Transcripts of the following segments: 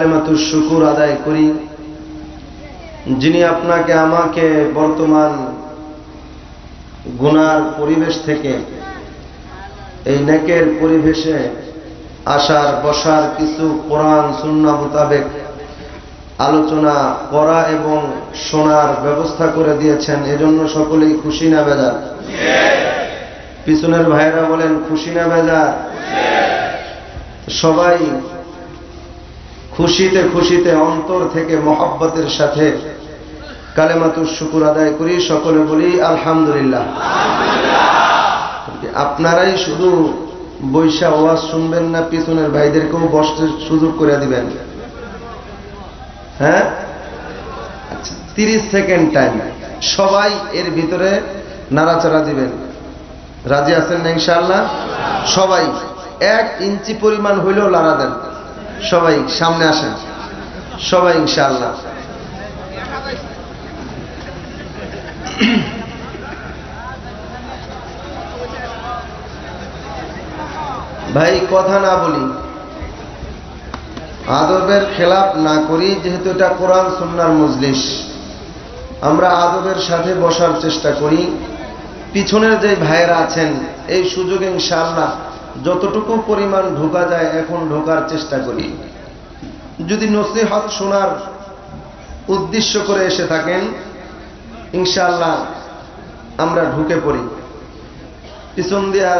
কালেমাতুশ শুকুর আদায় করি, যিনি আপনাকে আমাকে বর্তমান গুনার পরিবেশ থেকে এই নেকের পরিবেশে আসার বসার কিছু কোরআন সুন্নাহ মোতাবেক আলোচনা করা এবং শোনার ব্যবস্থা করে দিয়েছেন। এজন্য সকলেই খুশি না বেজার? পিছনের ভাইরা বলেন খুশি না বেজার? সবাই খুশিতে খুশিতে অন্তর থেকে মহব্বতের সাথে কালেমাতুশ শুকুর আদায় করি, সকলে বলি আলহামদুলিল্লাহ। আপনারাই শুধু বৈশা ওয়াজ শুনবেন না, পিছনের ভাইদেরকেও বসতে সুযোগ করে দিবেন? হ্যাঁ, আচ্ছা, 30 সেকেন্ড টাইম, সবাই এর ভিতরে নাড়াচাড়া দিবেন। রাজি আছেন না ইনশাআল্লাহ? সবাই 1 ইঞ্চি পরিমাণ হইলেও লাড়া দেন। সবাই সামনে আসেন, সবাই ইনশাআল্লাহ। ভাই কথা না বলি, আদবের খেলাপ না করি, যেহেতু এটা কোরআন সুন্নাহর মজলিস, আমরা আদবের সাথে বসার চেষ্টা করি। পিছনের যে ভাইয়েরা আছেন এই সুযোগে ইনশাআল্লাহ যতটুকু পরিমাণ ঢোকা যায় এখন ঢোকার চেষ্টা করি। যদি নসিহত শোনার উদ্দেশ্য করে এসে থাকেন ইনশাআল্লাহ আমরা ঢুকে পড়ি। পিছন দিয়া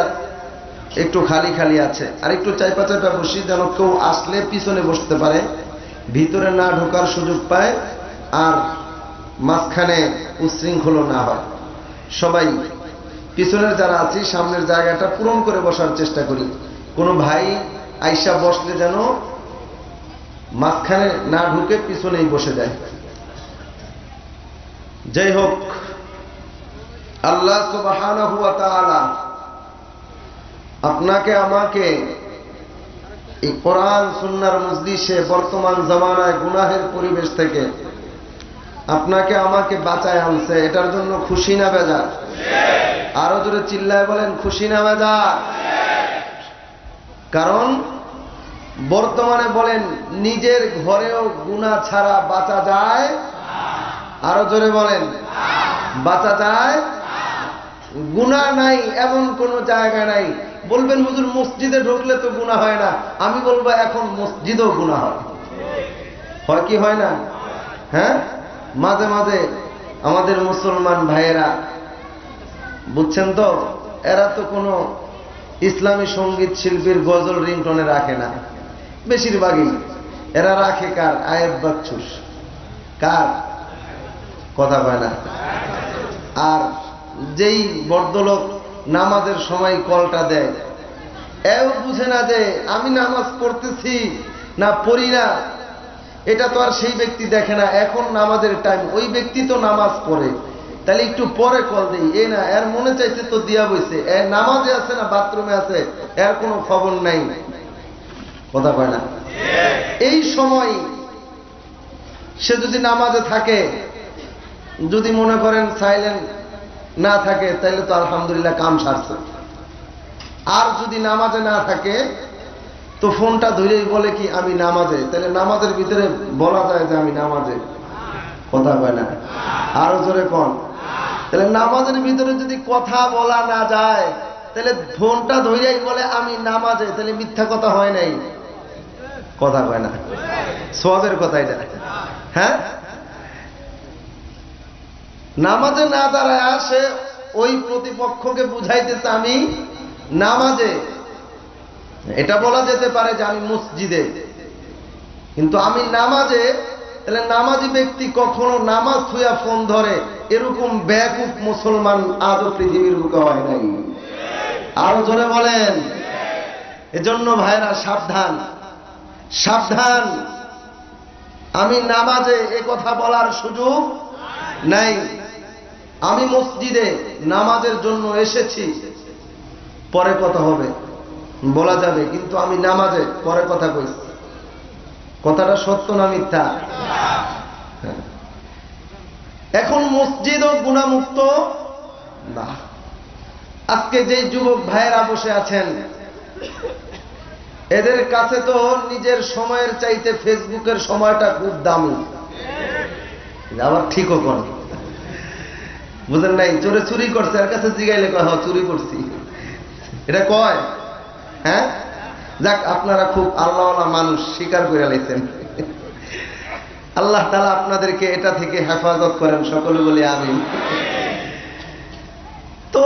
একটু খালি খালি আছে, আর একটু চাইপা চাইপা বসি, যেন কেউ আসলে পিছনে বসতে পারে, ভিতরে না ঢোকার সুযোগ পায়, আর মাঝখানে উচ্ছৃঙ্খল না হয়। সবাই পিছনের যারা আছি সামনের জায়গাটা পূরণ করে বসার চেষ্টা করি। কোনো ভাই আইসা বসলে যেন মাঝখানে না ঢুকে পিছনেই বসে যায়। যাই হোক, আল্লাহ সুবহানাহু ওয়া তাআলা আপনাকে আমাকে এই কোরআন সুন্নাহর মজলিসে বর্তমান জামানায় গুনাহের পরিবেশ থেকে আপনাকে আমাকে বাঁচায় আনছে, এটার জন্য খুশি না বেজার? আরো জোরে চিল্লায় বলেন খুশি না বেজার? কারণ বর্তমানে বলেন নিজের ঘরেও গুনাহ ছাড়া বাঁচা যায়? আরো জোরে বলেন বাঁচা যায়? গুনাহ নাই এমন কোন জায়গা নাই। বলবেন হুজুর মসজিদে ঢুকলে তো গুনাহ হয় না। আমি বলবো এখন মসজিদেও গুনাহ হয়। হয় কি হয় না? হ্যাঁ, মাঝে মাঝে আমাদের মুসলমান ভাইয়েরা, বুঝছেন তো, এরা তো কোনো ইসলামী সঙ্গীত শিল্পীর গজল রিংটনে রাখে না। বেশিরভাগই এরা রাখে কার? আয়েব বাচ্চুস। কার কথা হয় না? আর যেই ভদ্রলোক নামাজের সময় কলটা দেয়, এও বুঝে না যে আমি নামাজ পড়তেছি না পড়ি না, এটা তো আর সেই ব্যক্তি দেখে না। এখন নামাজের টাইম, ওই ব্যক্তি তো নামাজ পড়ে, তাহলে একটু পরে কল দেই। এই না, এর মনে চাইছে তো দিয়া বইছে, এর নামাজে আছে না বাথরুমে আছে এর কোনো খবর নাই। কথা কয় না? এই সময় সে যদি নামাজে থাকে, যদি মনে করেন সাইলেন্ট না থাকে, তাহলে তো আলহামদুলিল্লাহ কাম সারছে। আর যদি নামাজে না থাকে তো ফোনটা ধরেই বলে কি আমি নামাজে, তাহলে নামাজের ভিতরে বলা যায় যে আমি নামাজে। কথা কয় না? আরো জোরে কোন? তাহলে নামাজের ভিতরে যদি কথা বলা না যায়, তাহলে ফোনটা ধরেই বলে আমি নামাজে, তাহলে মিথ্যা কথা হয় নাই? কথা কয় না? সওয়াবের কথা এটা। হ্যাঁ, নামাজে না দাঁড়ায় আসে ওই প্রতিপক্ষকে বুঝাইতেছে আমি নামাজে। এটা বলা যেতে পারে যে আমি মসজিদে, কিন্তু আমি নামাজে। তাহলে নামাজি ব্যক্তি কখনো নামাজ থুয়া ফোন ধরে, এরকম বেকুব মুসলমান আজও পৃথিবীর বুকে হয় নাই। আরো জোরে বলেন। এজন্য ভাইরা সাবধান, সাবধান। আমি নামাজে এ কথা বলার সুযোগ নাই। আমি মসজিদে নামাজের জন্য এসেছি, পরে কথা হবে, বলা যাবে, কিন্তু আমি নামাজে পরে কথা কইছি। কথাটা সত্য না মিথ্যা? এখন মসজিদও গুনাহমুক্ত না। আজকে যে যুবক ভাইয়েরা বসে আছেন, এদের কাছে তো নিজের সময়ের চাইতে ফেসবুকের সময়টা খুব দামি। আবার ঠিকও কোন বুঝেন নাই, চোরে চুরি করছে, এর কাছে জিগাইলে কয় হ্যাঁ চুরি করছি, এটা কয়। হ্যাঁ, যাক আপনারা খুব আল্লাহওয়ালা মানুষ, স্বীকার করে লাইছেন। আল্লাহ তাআলা আপনাদেরকে এটা থেকে হেফাজত করেন, সকলে বলি আমিন। তো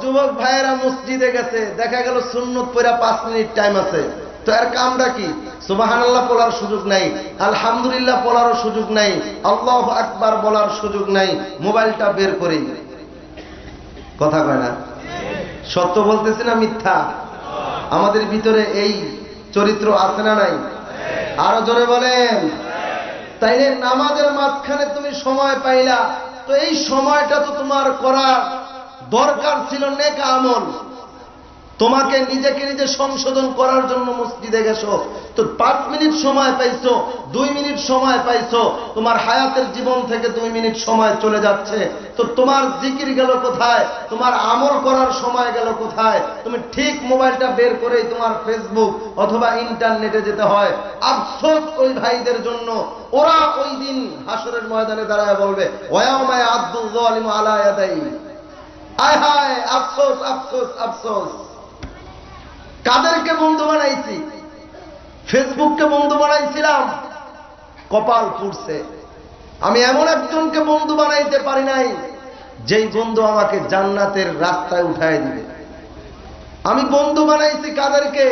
যুবক ভাইয়েরা মসজিদে গেছে, দেখা গেল সুন্নত পড়া 5 মিনিট টাইম আছে, তো এর কামটা কি? সুবহানাল্লাহ বলার সুযোগ নাই, আলহামদুলিল্লাহ বলারও সুযোগ নাই, আল্লাহু আকবার বলার সুযোগ নাই, মোবাইলটা বের করেই কথা কয় না। সত্য বলতেছি না মিথ্যা? আমাদের ভিতরে এই চরিত্র আছে না নাই? আরো জোরে বলেন। তাইলে নামাজের মাঝখানে তুমি সময় পাইলা, তো এই সময়টা তো তোমার করার দরকার ছিল নেক আমল। তোমাকে নিজেকে নিজে সংশোধন করার জন্য মসজিদে গেছো, তো 5 মিনিট সময় পাইছো, 2 মিনিট সময় পাইছো, তোমার হায়াতের জীবন থেকে 2 মিনিট সময় চলে যাচ্ছে, তো তোমার জিকির গেল কোথায়? তোমার আমল করার সময় গেল কোথায়? তুমি ঠিক মোবাইলটা বের করেই তোমার ফেসবুক অথবা ইন্টারনেটে যেতে হয়। আফসোস ওই ভাইদের জন্য, ওরা ওই দিন হাসরের ময়দানে দাঁড়ায় বলবে ওয়ায়াউমা আব্দুল যালিমু আলা ইয়াদাই, আয় হায় আফসোস আফসোস আফসোস। কাদেরকে বন্ধু বানাইছি? ফেসবুককে বন্ধু বানাইছিলাম, কপাল পুড়ছে। আমি এমন একজনকে বন্ধু বানাইতে পারি নাই যেই বন্ধু আমাকে জান্নাতের রাস্তায় উঠায় দিবে। আমি বন্ধু বানাইছি কাদেরকে?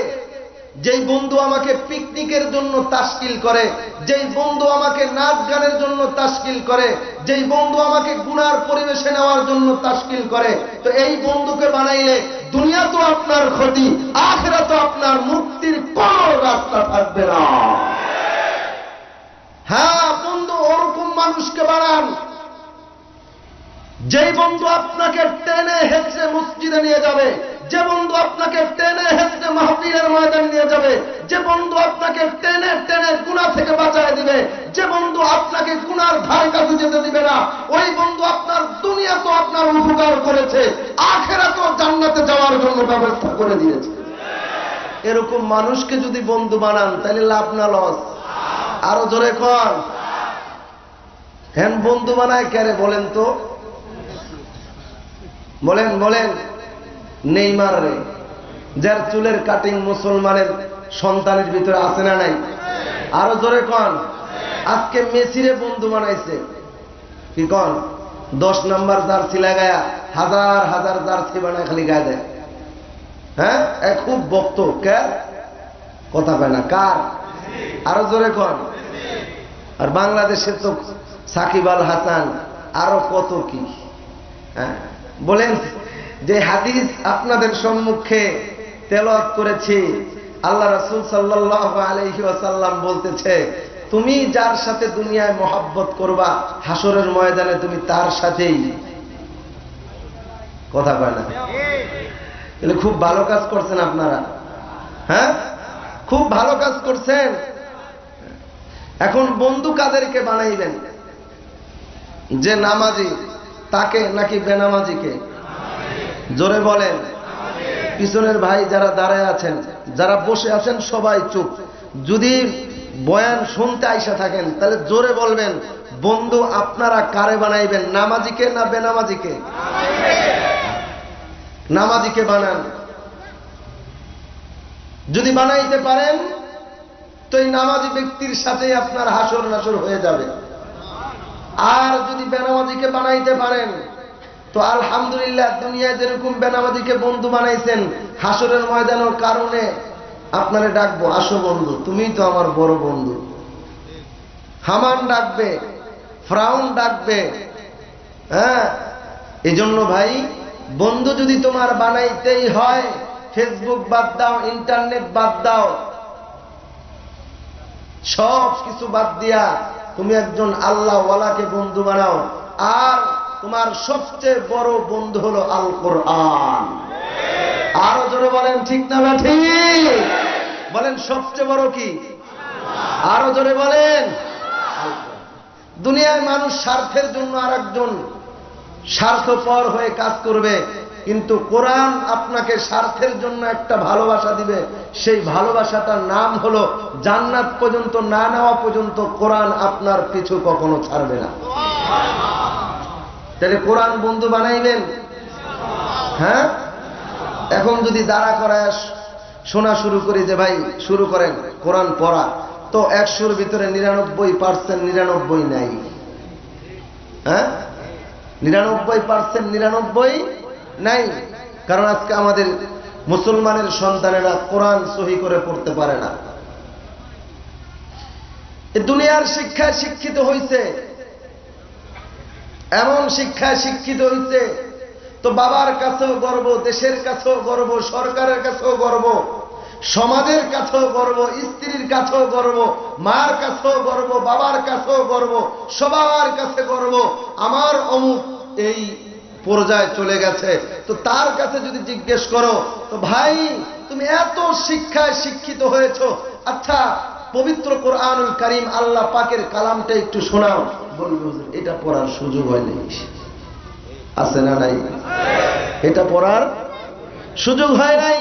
যেই বন্ধু আমাকে পিকনিকের জন্য তাশকিল করে, যেই বন্ধু আমাকে নাচ গানের জন্য তাশকিল করে, যেই বন্ধু আমাকে গুনার পরিবেশে নেওয়ার জন্য তাশকিল করে। তো এই বন্ধুকে বানাইলে দুনিয়া তো আপনার ক্ষতি, আখিরাত তো আপনার মুক্তির কোন রাস্তা থাকবে না। হ্যাঁ বন্ধু, ওরকম মানুষকে বানান যেই বন্ধু আপনাকে টেনে হেঁচড়ে মসজিদে নিয়ে যাবে, যে বন্ধু আপনাকে টেনে হেঁচড়ে মাহফিলের ময়দানে নিয়ে যাবে, যে বন্ধু আপনাকে টেনে টেনে গুনাহ থেকে বাঁচায় দিবে, যে বন্ধু আপনাকে গুনার ধারে কাছে যেতে দিবে না, ওই বন্ধু আপনার দুনিয়া তো আপনার উপকার করেছে, আখিরাতেও জান্নাতে যাওয়ার জন্য ব্যবস্থা করে দিয়েছে। এরকম মানুষকে যদি বন্ধু বানান তাহলে লাভ না লস? আরো জোরে কর। হ্যাঁ, বন্ধু বানায় কারে বলেন তো? বলেন বলেন। নেইমার রে, যার চুলের কাটিং মুসলমানের সন্তানের ভিতরে আছে না নাই? আরো জোরে কন। আজকে মেসিরে বন্ধু বানাইছে, কি কন? 10 নাম্বার জার্সি লাগায়া হাজার হাজার জার্সি বানায় খালি গায়ে দেয়। হ্যাঁ, খুব বক্ত কে কথা পায় না কার? আরো জোরে কন। আর বাংলাদেশের তো সাকিব আল হাসান, আরো কত কি। হ্যাঁ বলেন, যে হাদিস আপনাদের সম্মুখে তেলাওয়াত করেছি, আল্লাহ রাসূল সাল্লাল্লাহু আলাইহি ওয়াসাল্লাম বলতেছে, তুমি যার সাথে দুনিয়ায় মহব্বত করবা, হাসরের ময়দানে তুমি তার সাথেই। কথা কয় না? তাহলে খুব ভালো কাজ করছেন আপনারা। হ্যাঁ, খুব ভালো কাজ করছেন। এখন বন্ধু কাদেরকে বানাইবেন? যে নামাজি তাকে নাকি বেনামাজিকে? জোরে বলেন। পিছনের ভাই যারা দাঁড়ায় আছেন, যারা বসে আছেন সবাই চুপ। যদি বয়ান শুনতে আইসা থাকেন তাহলে জোরে বলবেন, বন্ধু আপনারা কারে বানাইবেন, নামাজিকে না বেনামাজিকে? নামাজিকে বানান। যদি বানাইতে পারেন তো এই নামাজি ব্যক্তির সাথে আপনার হাসর নাসর হয়ে যাবে। আর যদি বেনামাজিকে বানাইতে পারেন তো আলহামদুলিল্লাহ, দুনিয়ায় যেরকম বেনামাজিকে বন্ধু বানাইছেন, হাসরের ময়দানের কারণে আপনারে ডাকবো, আসো বন্ধু, তুমিই তো আমার বড় বন্ধু। হামান ডাকবে, ফ্রাউন ডাকবে। হ্যাঁ, এই জন্য ভাই, বন্ধু যদি তোমার বানাইতেই হয়, ফেসবুক বাদ দাও, ইন্টারনেট বাদ দাও, সব কিছু বাদ দিয়া তুমি একজন আল্লাহওয়ালাকে বন্ধু বানাও। আর তোমার সবচেয়ে বড় বন্ধু হলো আল কোরআন। আরো জোরে বলেন, ঠিক না ঠিক? বলেন, সবচেয়ে বড় কি? আরো জোরে বলেন। দুনিয়ায় মানুষ স্বার্থের জন্য আর একজন স্বার্থপর হয়ে কাজ করবে, কিন্তু কোরআন আপনাকে স্বার্থের জন্য একটা ভালোবাসা দিবে, সেই ভালোবাসাটার নাম হলো জান্নাত পর্যন্ত না নেওয়া পর্যন্ত কোরআন আপনার পিছু কখনো ছাড়বে না। তাহলে কোরআন বন্ধু বানাইবেন? হ্যাঁ, এখন যদি দাঁড়া করায় শোনা শুরু করি যে ভাই শুরু করেন কোরআন পড়া, তো 100-র ভিতরে 99% 99 নাই। হ্যাঁ, 99% 99 নাই। কারণ আজকে আমাদের মুসলমানের সন্তানেরা কোরআন সহি করে পড়তে পারে না। এই দুনিয়ার শিক্ষায় শিক্ষিত হইছে, এমন শিক্ষায় শিক্ষিত হইছে তো বাবার কাছেও গর্ব, দেশের কাছেও গর্ব, সরকারের কাছেও গর্ব, সমাজের কাছেও গর্ব, স্ত্রীর কাছেও গর্ব, মার কাছেও গর্ব, বাবার কাছেও গর্ব, সবার কাছে গর্ব। আমার অমুক এই পর্যায়ে চলে গেছে, তো তার কাছে যদি জিজ্ঞেস করো তো ভাই তুমি এত শিক্ষায় শিক্ষিত হয়েছো, আচ্ছা পবিত্র কোরআনুল কারীম আল্লাহ পাকের কালামটা একটু শোনাও, বলবে এটা পড়ার সুযোগ হয়নি। আছে না নাই? এটা পড়ার সুযোগ হয় নাই।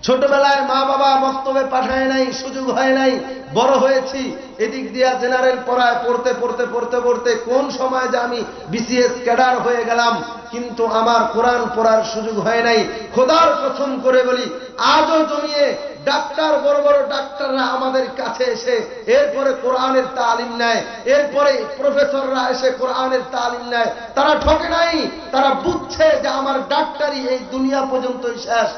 ছোটবেলায় মা বাবা মক্তবে পাঠায় নাই, সুযোগ হয় নাই। বড় হয়েছি এদিক দিয়া জেনারেল পড়ায় পড়তে পড়তে পড়তে পড়তে কোন সময় যে আমি বিসিএস ক্যাডার হয়ে গেলাম, কিন্তু আমার কোরআন পড়ার সুযোগ হয় নাই। খোদার কসম করে বলি, আজও জমিয়ে ডাক্তার, বড় বড় ডাক্তাররা আমাদের কাছে এসে এরপরে কোরআনের তালিম নেয়, এরপরে প্রফেসররা এসে কোরআনের তালিম নেয়। তারা ঠকে নাই, তারা বুঝছে যে আমার ডাক্তারি এই দুনিয়া পর্যন্তই শেষ,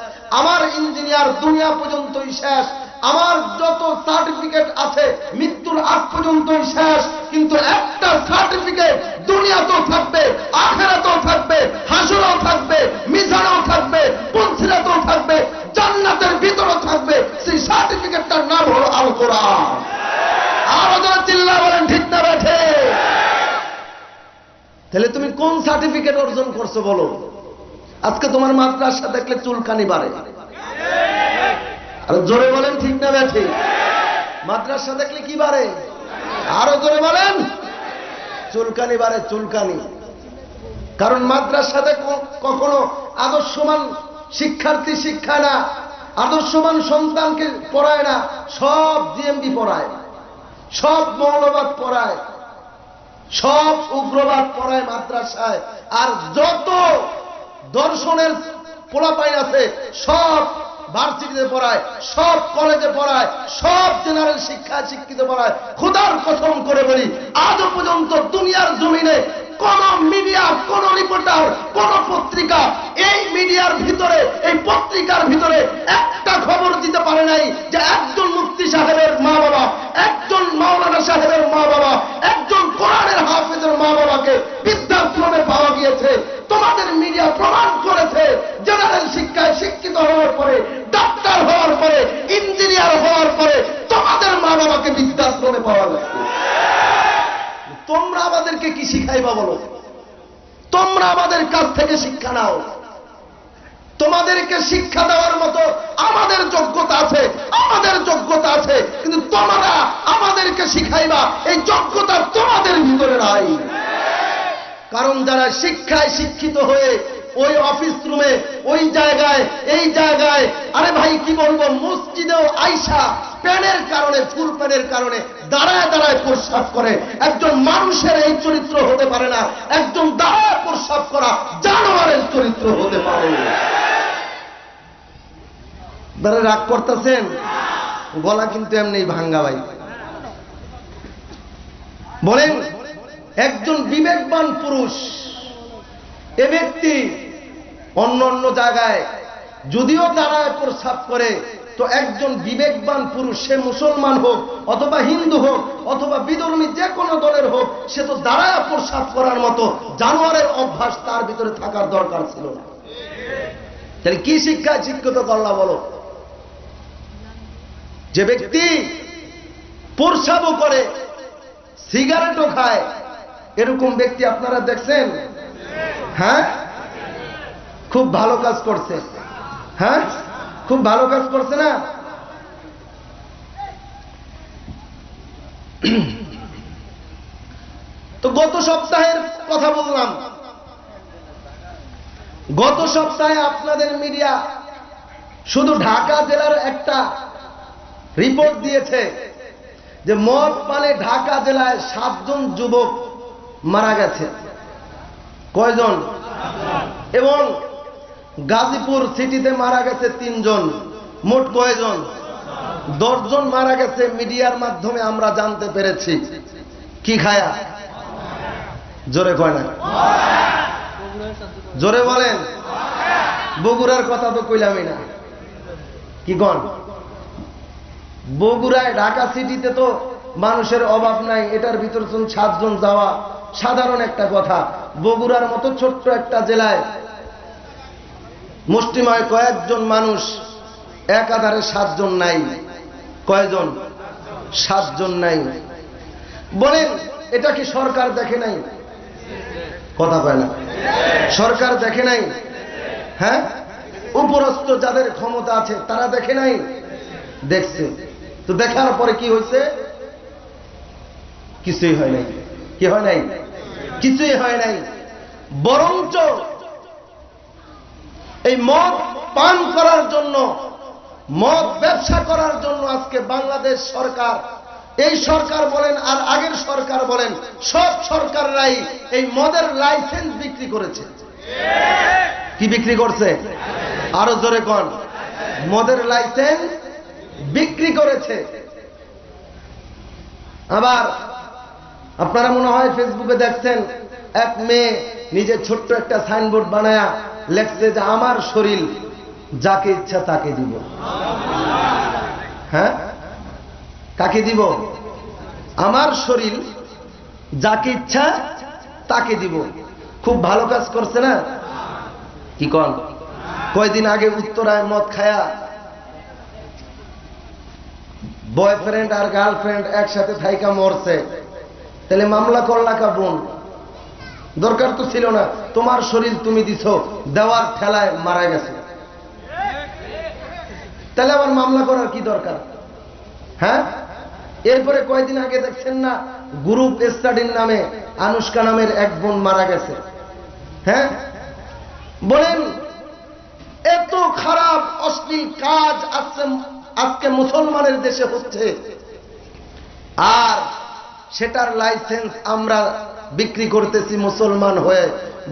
আমার ইঞ্জিনিয়ার দুনিয়া পর্যন্তই শেষ, আমার যত সার্টিফিকেট আছে মৃত্যুর আগ পর্যন্তই শেষ। কিন্তু একটা সার্টিফিকেট দুনিয়াতেও থাকবে, আখিরাতেও থাকবে, হাসরেও থাকবে, মিজানেও থাকবে, পুলসিরাতেও থাকবে, জান্নাতের ভিতরেও থাকবে। সেই সার্টিফিকেটটার নাম হলো আল কোরআন। আরো যারা চিল্লা বলেন ঠিক না বেঠে? তাহলে তুমি কোন সার্টিফিকেট অর্জন করছো বলো? আজকে তোমার মাদ্রাসা দেখলে চুলকানি বাড়ে। আরো জোরে বলেন ঠিক না বেঠে? মাদ্রাসা দেখলে কি বাড়ে? আরো জোরে বলেন। চুলকানি বাড়ে, চুলকানি। কারণ মাদ্রাসাতে কখনো আদর্শমান শিক্ষার্থী শিক্ষা না, আদর্শমান সন্তানকে পড়ায় না, সব জিএমবি পড়ায়, সব মৌলবাদ পড়ায়, সব উগ্রবাদ পড়ায় মাদ্রাসায়। আর যত দর্শনের পোলাপাইন আছে সব ভার্সিটিতে পড়ায়, সব কলেজে পড়ায়, সব জেনারেল শিক্ষায় শিক্ষিত পড়ায়। খোদার কসম করে বলি, আজও পর্যন্ত দুনিয়ার জমিনে কোন মিডিয়া, কোন রিপোর্টার, কোন পত্রিকা এই মিডিয়ার ভিতরে, এই পত্রিকার ভিতরে একটা খবর দিতে পারে নাই যে একজন মুফতি সাহেবের মা বাবা, একজন মাওলানা সাহেবের মা বাবা, একজন কোরআনের হাফেজের মা বাবাকে বৃদ্ধাশ্রমে পাওয়া গিয়েছে। তোমাদের মিডিয়া প্রমাণ করেছে জেনারেল শিক্ষায় শিক্ষিত হওয়ার পরে, ডাক্তার হওয়ার পরে, ইঞ্জিনিয়ার হওয়ার পরে তোমাদের মা বাবাকে বৃদ্ধাশ্রমে পাওয়া গেছে। তোমরা আমাদেরকে কি শিখাইবা বলো? তোমরা আমাদের কাছ থেকে শিক্ষা নাও। তোমাদেরকে শিক্ষা দেওয়ার মতো আমাদের যোগ্যতা আছে, আমাদের যোগ্যতা আছে, কিন্তু তোমরা আমাদেরকে শিখাইবা এই যোগ্যতা তোমাদের ভিতরে নাই। কারণ যারা শিক্ষায় শিক্ষিত হয়ে ওই অফিস রুমে, ওই জায়গায়, এই জায়গায়, আরে ভাই কি বলবো, মসজিদেও আইসা প্যানের কারণে, ফুল প্যানের কারণে দাঁড়ায় দাঁড়ায় প্রস্রাব করে, একজন মানুষের এই চরিত্র হতে পারে না। একজন দাঁড়ায় প্রস্রাব করা জানোয়ারের চরিত্র হতে পারে। যারা রাগ করতেছেন, গলা কিন্তু এমনি ভাঙ্গা ভাই। বলেন, একজন বিবেকবান পুরুষ, এ ব্যক্তি অন্য অন্য জায়গায় যদিও দাঁড়ায় প্রস্রাব করে, তো একজন বিবেকবান পুরুষ, সে মুসলমান হোক অথবা হিন্দু হোক অথবা বিধর্মী যে কোনো দলের হোক, সে তো দাঁড়ায় প্রস্রাব করার মতো জানোয়ারের অভ্যাস তার ভিতরে থাকার দরকার ছিল না। তাহলে কি শিক্ষায় শিক্ষিত করলা বলো? যে ব্যক্তি প্রস্রাবও করে, সিগারেটও খায়, এরকম ব্যক্তি আপনারা দেখছেন? হ্যাঁ, খুব ভালো কাজ করছে। হ্যাঁ, খুব ভালো কাজ করছে না? তো গত সপ্তাহের কথা বললাম, গত সপ্তাহে আপনাদের মিডিয়া শুধু ঢাকা জেলার একটা রিপোর্ট দিয়েছে যে মদ পানে ঢাকা জেলায় 7 জন যুবক মারা গেছে। কয়জন? এবং গাজীপুর সিটিতে মারা গেছে 3 জন। মোট কয়জন? 10 জন মারা গেছে। মিডিয়ার মাধ্যমে আমরা জানতে পেরেছি। কি খায়া? জোরে কয় না, জোরে বলেন। বগুড়ার কথা তো কইলামই না। কি কন? বগুড়ায় ঢাকা সিটিতে তো মানুষের অভাব নাই, এটার ভিতর 7 জন যাওয়া সাধারণ একটা কথা। বগুড়ার মতো ছোট্ট একটা জেলায় মুষ্টিময় কয়েকজন মানুষ, একাধারে 7 জন নাই। কয়জন? 7 জন নাই। বলেন এটা কি সরকার দেখে নাই? কথা কয় না। সরকার দেখে নাই? হ্যাঁ, উপরস্থ যাদের ক্ষমতা আছে তারা দেখে নাই? দেখছে। তো দেখার পরে কি হয়েছে? কিছুই হয় নাই। কি হয় নাই? কিছুই হয় নাই। বরঞ্চ এই মদ পান করার জন্য, মদ ব্যবসা করার জন্য আজকে বাংলাদেশ সরকার, এই সরকার বলেন আর আগের সরকার বলেন, সব সরকাররাই এই মদের লাইসেন্স বিক্রি করেছে। কি বিক্রি করছে? আরো জোরে কোন। মদের লাইসেন্স বিক্রি করেছে। আবার আপনারা মনে হয় ফেসবুকে দেখছেন, এক মেয়ে নিজের ছোট্ট একটা সাইনবোর্ড বানায়া লেখছে যে আমার শরীর যাকে ইচ্ছা তাকে দিব। হ্যাঁ, কাকে দিব? আমার শরীর যাকে ইচ্ছা তাকে দিব। খুব ভালো কাজ করছে না? কি কন? কয়দিন আগে উত্তরায় মদ খায়া বয়ফ্রেন্ড আর গার্লফ্রেন্ড একসাথে থাইকা মরছে। তাহলে মামলা করলা কা বোন? দরকার তো ছিল না। তোমার শরীর তুমি দিছো, দেওয়ার ঠেলায় মারা গেছে। তাহলে আবার মামলা করার কি দরকার? হ্যাঁ। এরপরে কয়দিন আগে দেখছেন না, গ্রুপ স্টাডির নামে আনুষ্কা নামের এক বোন মারা গেছে। হ্যাঁ, বলেন এত খারাপ অশ্লীল কাজ আজকে মুসলমানের দেশে হচ্ছে, আর সেটার লাইসেন্স আমরা বিক্রি করতেছি মুসলমান হয়ে।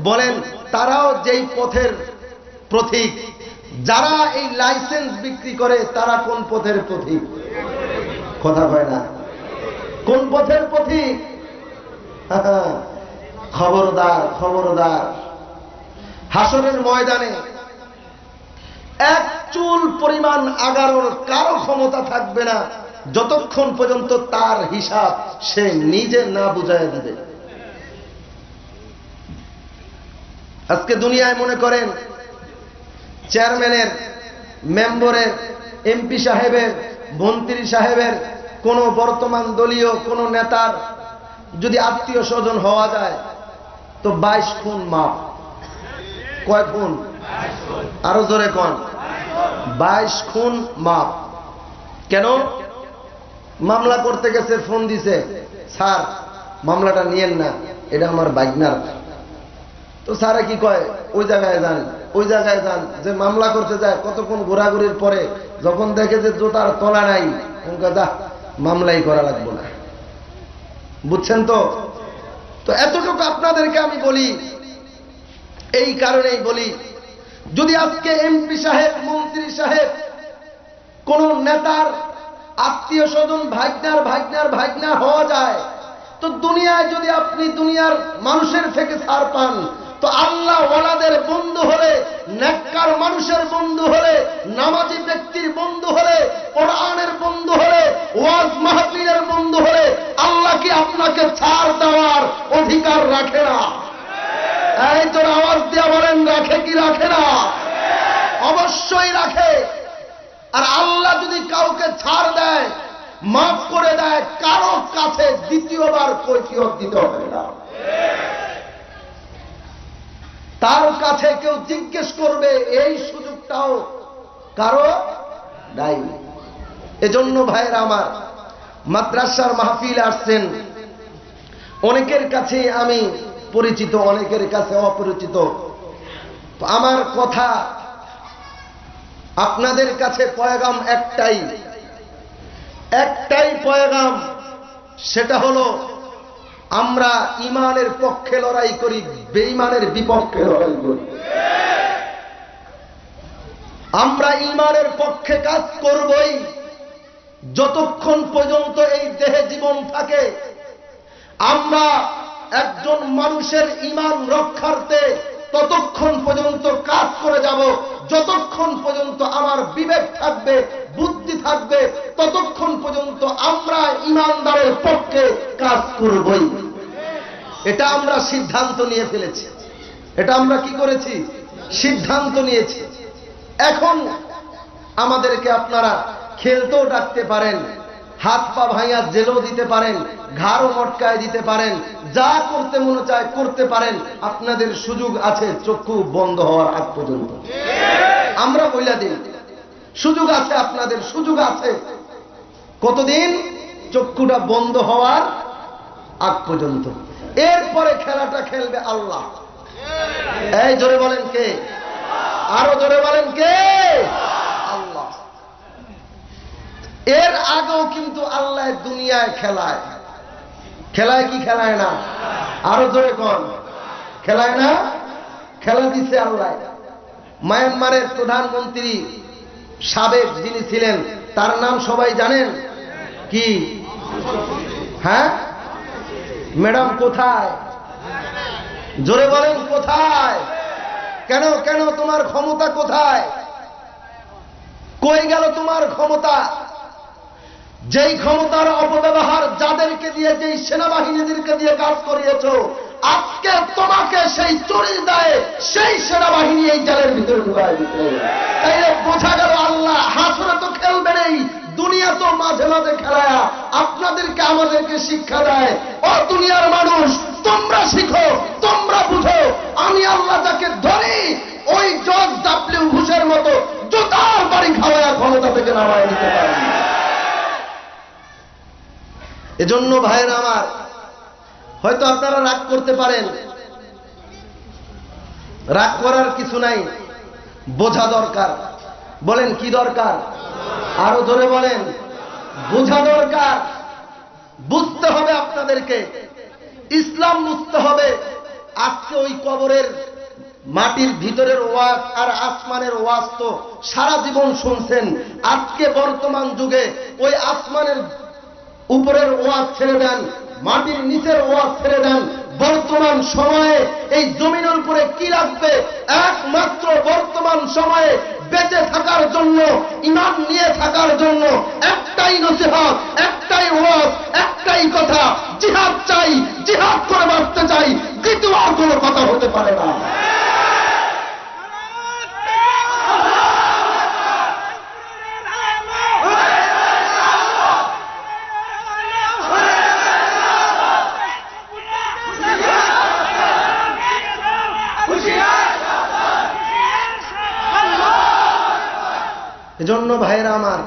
বলেন তারাও যেই পথের পথিক, যারা এই লাইসেন্স বিক্রি করে তারা কোন পথের পথিক? কথা হয় না। কোন পথের পথিক? খবরদার, খবরদার। হাসরের ময়দানে এক চুল পরিমাণ আগানোর কারো ক্ষমতা থাকবে না যতক্ষণ পর্যন্ত তার হিসাব সে নিজে না বুঝায় দিবে। আজকে দুনিয়ায় মনে করেন চেয়ারম্যানের, মেম্বরের, এমপি সাহেবের, মন্ত্রী সাহেবের, কোন বর্তমান দলীয় কোন নেতার যদি আত্মীয় স্বজন হওয়া যায় তো 22 খুন মাপ। কয় খুন? আরো জোরে কোন। 22 খুন মাপ। কেন? মামলা করতে গেছে, ফোন দিছে, স্যার মামলাটা নিয়েন না, এটা আমার বাইকনার। তো স্যারে কি কয়? ওই জায়গায় যান, ওই জায়গায় যান। যে মামলা করতে যায় কতক্ষণ ঘোরাঘুরির পরে যখন দেখে যে জুতার তলা নাই, যা মামলাই করা লাগবে না। বুঝছেন তো? তো এতটুকু আপনাদেরকে আমি বলি, এই কারণেই বলি, যদি আজকে এমপি সাহেব, মন্ত্রী সাহেব, কোন নেতার আত্মীয় স্বজন ভাইগনার ভাইগনার ভাইগনা হওয়া যায়, তো দুনিয়ায় যদি আপনি দুনিয়ার মানুষের থেকে ছাড় পান, তো আল্লাহ ওয়ালাদের বন্ধু হলে, নেককার মানুষের বন্ধু হলে, নামাজি ব্যক্তির বন্ধু হলে, কোরআনের বন্ধু হলে, ওয়াজ মাহফিলের বন্ধু হলে আল্লাহ কি আপনাকে ছাড় দেওয়ার অধিকার রাখে না? এই তোর আওয়াজ দিয়ে বলেন, রাখে কি রাখে না? অবশ্যই রাখে। আর আল্লাহ যদি কাউকে ছাড় দেয়, মাফ করে দেয়, কারো কাছে দ্বিতীয়বার কৈফিয়ত দিতে হবে না। তার কাছে কেউ জিজ্ঞেস করবে এই সুযোগটাও কারো নাই। এজন্য ভাইয়েরা আমার, মাদ্রাসার মাহফিল আসছেন, অনেকের কাছে আমি পরিচিত, অনেকের কাছে অপরিচিত। তো আমার কথা আপনাদের কাছে পয়গাম একটাই পয়গাম, সেটা হলো আমরা ঈমানের পক্ষে লড়াই করি, বেঈমানের বিপক্ষে লড়াই করি। আমরা ঈমানের পক্ষে কাজ করবই যতক্ষণ পর্যন্ত এই দেহে জীবন থাকে। আমরা একজন মানুষের ঈমান রক্ষার্থে ততক্ষণ পর্যন্ত কাজ করে যাব যতক্ষণ পর্যন্ত আমার বিবেক থাকবে, বুদ্ধি থাকবে, ততক্ষণ পর্যন্ত আমরা ঈমানদারের পক্ষে কাজ করবই। এটা আমরা সিদ্ধান্ত নিয়ে ফেলেছি। এটা আমরা কি করেছি? সিদ্ধান্ত নিয়েছি। এখন আমাদেরকে আপনারা খেলতেও ডাকতে পারেন, হাত পা ভাঙা জেলও দিতে পারেন, ঘাড়ও মটকায় দিতে পারেন, যা করতে মনে চায় করতে পারেন। আপনাদের সুযোগ আছে চক্ষু বন্ধ হওয়ার আগ পর্যন্ত। আমরা বইলা দিই সুযোগ আছে, আপনাদের সুযোগ আছে। কতদিন? চক্ষুটা বন্ধ হওয়ার আগ পর্যন্ত। এরপরে খেলাটা খেলবে আল্লাহ। এই জোরে বলেন কে? আরো জোরে বলেন কে? আল্লাহ। এর আগেও কিন্তু আল্লাহ দুনিয়ায় খেলায় কি খেলায় না? আরো জোরে কোন? খেলায় না? খেলা দিছে আল্লাহ। মায়ানমারের প্রধানমন্ত্রী সাবেক যিনি ছিলেন, তার নাম সবাই জানেন কি? হ্যাঁ ম্যাডাম, কোথায়? জোরে বলেন কোথায়? কেন কেন তোমার ক্ষমতা কোথায়? কই গেল তোমার ক্ষমতা? যেই ক্ষমতার অপব্যবহার যাদেরকে দিয়ে, যেই সেনাবাহিনীদেরকে দিয়ে কাজ করিয়েছ, আজকে তোমাকে সেই চুরির দায়ে সেই সেনাবাহিনী এই জেলের ভিতরে ঢুকায় দিতে। তাই বোঝা গেল আল্লাহ হাসরে তো খেলবে নেই, দুনিয়া তো মাঝে মাঝে খেলায় আপনাদেরকে আমাদেরকে শিক্ষা দেয়। ও দুনিয়ার মানুষ, তোমরা শিখো, তোমরা বুঝো, আমি আল্লাহ যাকে ধরি ওই জজ ডাব্লিউ ঘুষের মতো জোতার বাড়ি খাওয়া ক্ষমতা থেকে নামায় নিতে পারি। এজন্য ভাইয়েরা আমার, হয়তো আপনারা রাগ করতে পারেন, রাগ করার কিছু নাই, বোঝা দরকার। বলেন কি দরকার? আরো জোরে বলেন। বোঝা দরকার, বুঝতে হবে আপনাদেরকে, ইসলাম বুঝতে হবে। আজকে ওই কবরের মাটির ভিতরের ওয়াজ আর আসমানের ওয়াজ তো সারা জীবন শুনছেন। আজকে বর্তমান যুগে ওই আসমানের উপরের ওয়াজ ছেড়ে দেন, মাটির নিচের ওয়াজ ছেড়ে দেন। বর্তমান সময়ে এই জমিনের উপরে কি লাগবে? একমাত্র বর্তমান সময়ে বেঁচে থাকার জন্য, ঈমান নিয়ে থাকার জন্য একটাই নসিহত, একটাই ওয়াজ, একটাই কথা, জিহাদ চাই, জিহাদ করে বাঁচতে চাই। দ্বিতীয় আর কোনো কথা হতে পারে না। এজন্য ভাইয়েরা আমার,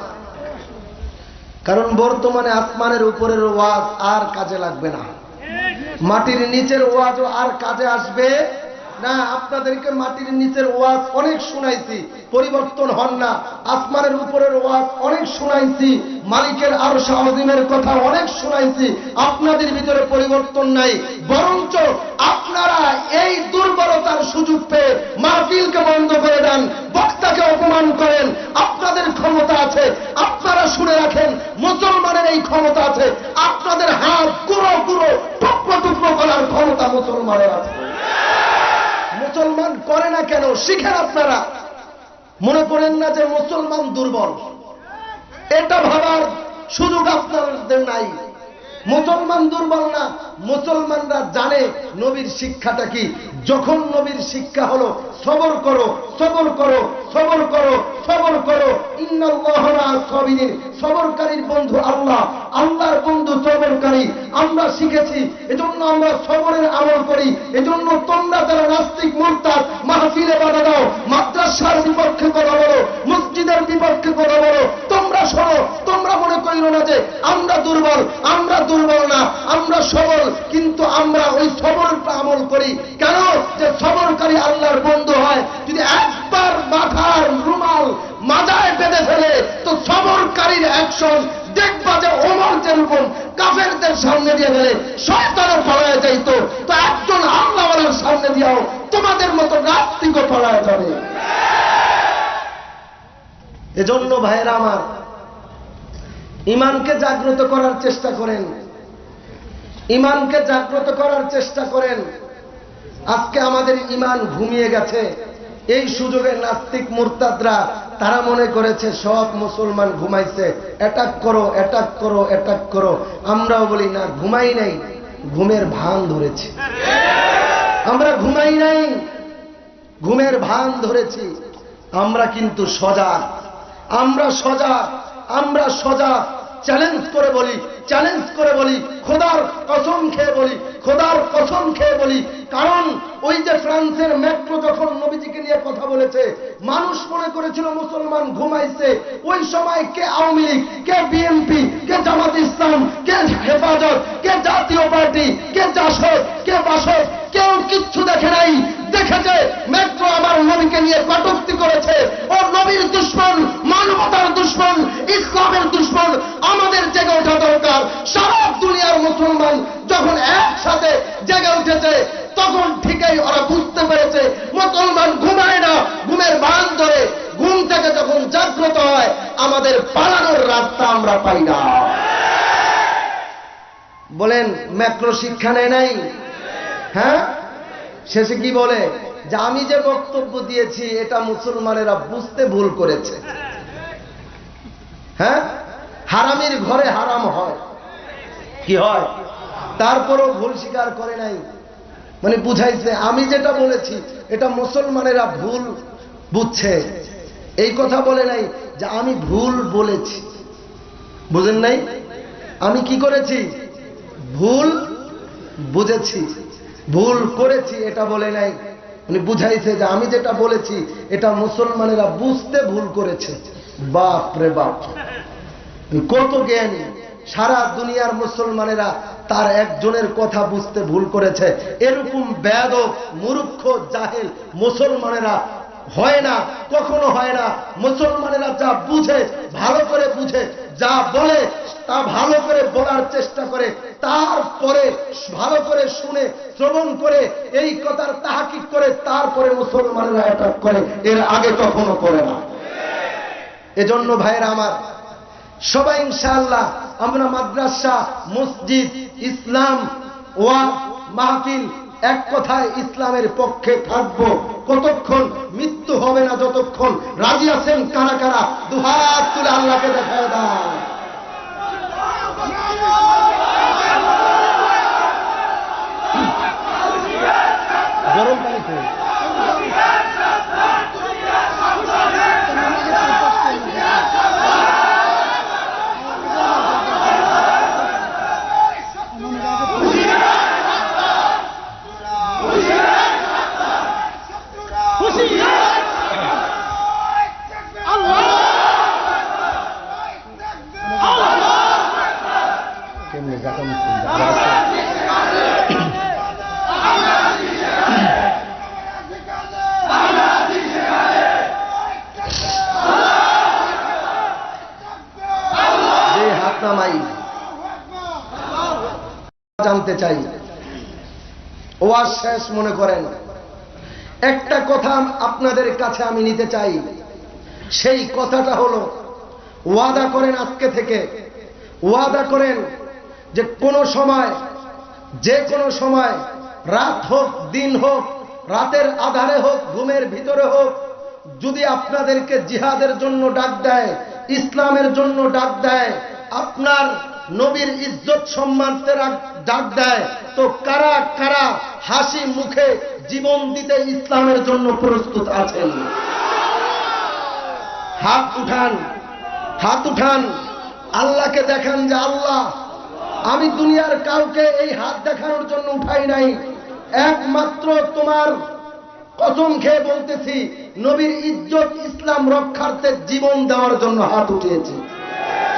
কারণ বর্তমানে আসমানের উপরের ওয়াজ আর কাজে লাগবে না, মাটির নিচের ওয়াজও আর কাজে আসবে না। আপনাদেরকে মাটির নিচের ওয়াজ অনেক শুনাইছি, পরিবর্তন হন না। আসমানের উপরের ওয়াজ অনেক শুনাইছি, মালিকের আরশ আযীমের কথা অনেক শুনাইছি, আপনাদের ভিতরে পরিবর্তন নাই। বরঞ্চ আপনারা এই দুর্বলতার সুযোগ পেয়ে মাহফিলকে বন্ধ করে দেন, বক্তাকে অপমান করেন। আপনাদের ক্ষমতা আছে, আপনারা শুনে রাখেন, মুসলমানের এই ক্ষমতা আছে। আপনাদের হাত গুঁড়ো গুঁড়ো, টুকরো টুকরো করার ক্ষমতা মুসলমানের আছে। মুসলমান করে না কেন? শিখেন আপনারা। মনে করেন না যে মুসলমান দুর্বল, এটা ভাবার সুযোগ আপনাদের নাই। মুসলমান দুর্বল না, মুসলমানরা জানে নবীর শিক্ষাটা কি। যখন নবীর শিক্ষা হলো সবর করো, সবর করো, সবর করো, সবর করো, ইন্নাল্লাহা মা'আস সাবিরিন, সবরকারীর বন্ধু আল্লাহ, আল্লাহর বন্ধু সবরকারী। আমরা শিখেছি, এজন্য আমরা সবরের আমল করি। এজন্য তোমরা যারা নাস্তিক মুরতাদ মাহফিলে বাধা দাও, মাদ্রাসার বিপক্ষে কথা বলো, মসজিদের বিপক্ষে কথা বলো, তোমরা শোনো, তোমরা মনে করিও না যে আমরা দুর্বল। আমরা দুর্বল না, আমরা সবল, কিন্তু আমরা ওই সবলটা আমল করি কেন? যে সবলকারী আল্লাহর বন্ধু হয়। যদি একবার মাথার রুমাল মাজায় বেঁধে ফেলে তো সবলকারীর অ্যাকশন দেখবা যে ওমর যেরকম কাফেরদের সামনে দিয়ে গেলে শয়তানও পালায় যাইতো, তো একজন আল্লাহওয়ালার সামনে দিয়েও তোমাদের মতো নাস্তিকও পালায় যাবে। এজন্য ভাইয়েরা আমার, ঈমানকে জাগ্রত করার চেষ্টা করেন, ঈমানকে জাগ্রত করার চেষ্টা করেন। আজকে আমাদের ঈমান ঘুমিয়ে গেছে। এই সুযোগে নাস্তিক মুরতাদরা তারা মনে করেছে সব মুসলমান ঘুমাইছে, অ্যাটাক করো, অ্যাটাক করো, অ্যাটাক করো। আমরাও বলি না, ঘুমাই নাই, ঘুমের ভান ধরেছি। আমরা ঘুমাই নাই, ঘুমের ভান ধরেছি। আমরা কিন্তু সজাগ, আমরা সজাগ, আমরা সজাগ। চ্যালেঞ্জ করে বলি, চ্যালেঞ্জ করে বলি, খোদার কসম খেয়ে বলি, খোদার কসম খেয়ে বলি। কারণ ওই যে ফ্রান্সের মেট্রো যখন নবীজিকে নিয়ে কথা বলেছে, মানুষ মনে করেছিল মুসলমান ঘুমাইছে। ওই সময় কে আওয়ামী লীগ, কে বিএনপি, কে জামাত ইসলাম, কে হেফাজত, কে জাতীয় পার্টি, কে জাসদ, কে বাসদ, কেউ কিচ্ছু দেখে নাই। দেখেছে মেট্রো আমার নবীকে নিয়ে কটূক্তি করেছে। ও নবীর দুশ্মন, মানবতার দুশ্মন, ইসলামের দুশ্মন। আমাদের জেগে ওঠা দরকার। সারা দুনিয়ার মুসলমান যখন একসাথে জেগে উঠেছে, তখন ঠিকই ওরা বুঝতে পেরেছে মুসলমান ঘুমায় না, ঘুমের ভান ধরে। ঘুম থেকে যখন জাগ্রত হয়, আমাদের পালানোর রাস্তা আমরা পাই না। বলেন মেট্রো শিক্ষা নেয় নাই? হ্যাঁ, শেষে কি বলে? যে আমি যে বক্তব্য দিয়েছি এটা মুসলমানেরা বুঝতে ভুল করেছে। হ্যাঁ, হারামির ঘরে হারাম হয়, কি হয়? তারপরও ভুল স্বীকার করে নাই, মানে বুঝাইছে আমি যেটা বলেছি এটা মুসলমানেরা ভুল বুঝছে। এই কথা বলে নাই যে আমি ভুল বলেছি, বুঝেন নাই? আমি কি করেছি? ভুল বুঝেছি, ভুল করেছি এটা বলে নাই। উনি বুঝাইছে যে আমি যেটা বলেছি এটা মুসলমানেরা বুঝতে ভুল করেছে। বাপ রে বাপ, কত জ্ঞানী! সারা দুনিয়ার মুসলমানেরা তার একজনের কথা বুঝতে ভুল করেছে। এরকম বেয়াদব, মূর্খ, জাহেল মুসলমানেরা হয় না, কখনো হয় না। মুসলমানেরা যা বুঝে ভালো করে বুঝে, যা বলে তা ভালো করে বলার চেষ্টা করে, তারপরে ভালো করে শুনে শ্রবণ করে এই কথার তাহকিক করে তারপরে মুসলমানেরা অ্যাটাক করে, এর আগে কখনো করে না। এজন্য ভাইরা আমার, সবাই ইনশাআল্লাহ আমরা মাদ্রাসা, মসজিদ, ইসলাম, ওয়াজ, মাহফিল, এক কথায় ইসলামের পক্ষে থাকবো। কতক্ষণ? মৃত্যু হবে না যতক্ষণ। রাজি আছেন কারা কারা? দুহাত তুলে আল্লাহকে দেখায় দাও। গরম পানি খেয়ে জানতে চাই। ওয়াজ শেষ মনে করেন, একটা কথা আপনাদের কাছে আমি নিতে চাই। সেই কথাটা হলো, ওয়াদা করেন আজকে থেকে, ওয়াদা করেন যে কোনো সময়, যে কোনো সময়, রাত হোক, দিন হোক, রাতের আধারে হোক, ঘুমের ভিতরে হোক, যদি আপনাদেরকে জিহাদের জন্য ডাক দেয়, ইসলামের জন্য ডাক দেয়, আপনার নবীর ইজ্জত সম্মানতে ডাক দেয়, তো কারা কারা হাসি মুখে জীবন দিতে ইসলামের জন্য প্রস্তুত আছেন? হাত উঠান, হাত উঠান। আল্লাহকে দেখান যে আল্লাহ, আমি দুনিয়ার কাউকে এই হাত দেখানোর জন্য উঠাই নাই, একমাত্র তোমার কসম খেয়ে বলতেছি, নবীর ইজ্জত ইসলাম রক্ষার্থে জীবন দেওয়ার জন্য হাত উঠিয়েছি।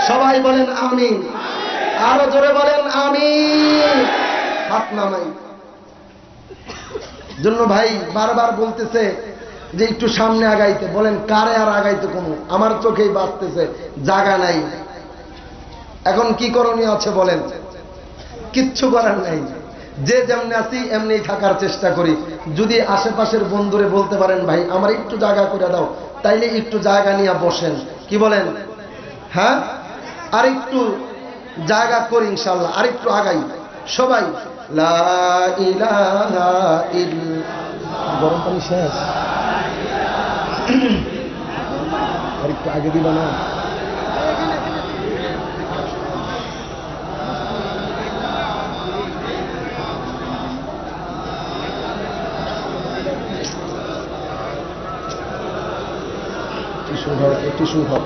সবাই বলেন আমিন, আরো জোরে বলেন আমিন। হাত নামাই। জন্য ভাই বারবার বলতেছে যে একটু সামনে আগাইতে, বলেন কারে আর আগাইতে, কোনো আমার চোখেই বাঁচতেছে, জায়গা নাই। এখন কি করণীয় আছে বলেন? কিচ্ছু করার নাই, যে যেমনি আছি এমনি থাকার চেষ্টা করি। যদি আশেপাশের বন্ধুরে বলতে পারেন ভাই আমার একটু জায়গা করে দাও, তাইলে একটু জায়গা নিয়ে বসেন, কি বলেন? হ্যাঁ, আর একটু জায়গা করি ইনশাল্লাহ, আর একটু আগাই সবাই। লা ইলাহা ইল্লাল্লাহ। গরম পানি শেষ, আর একটু আগে দিবা না? টিস্যু খাও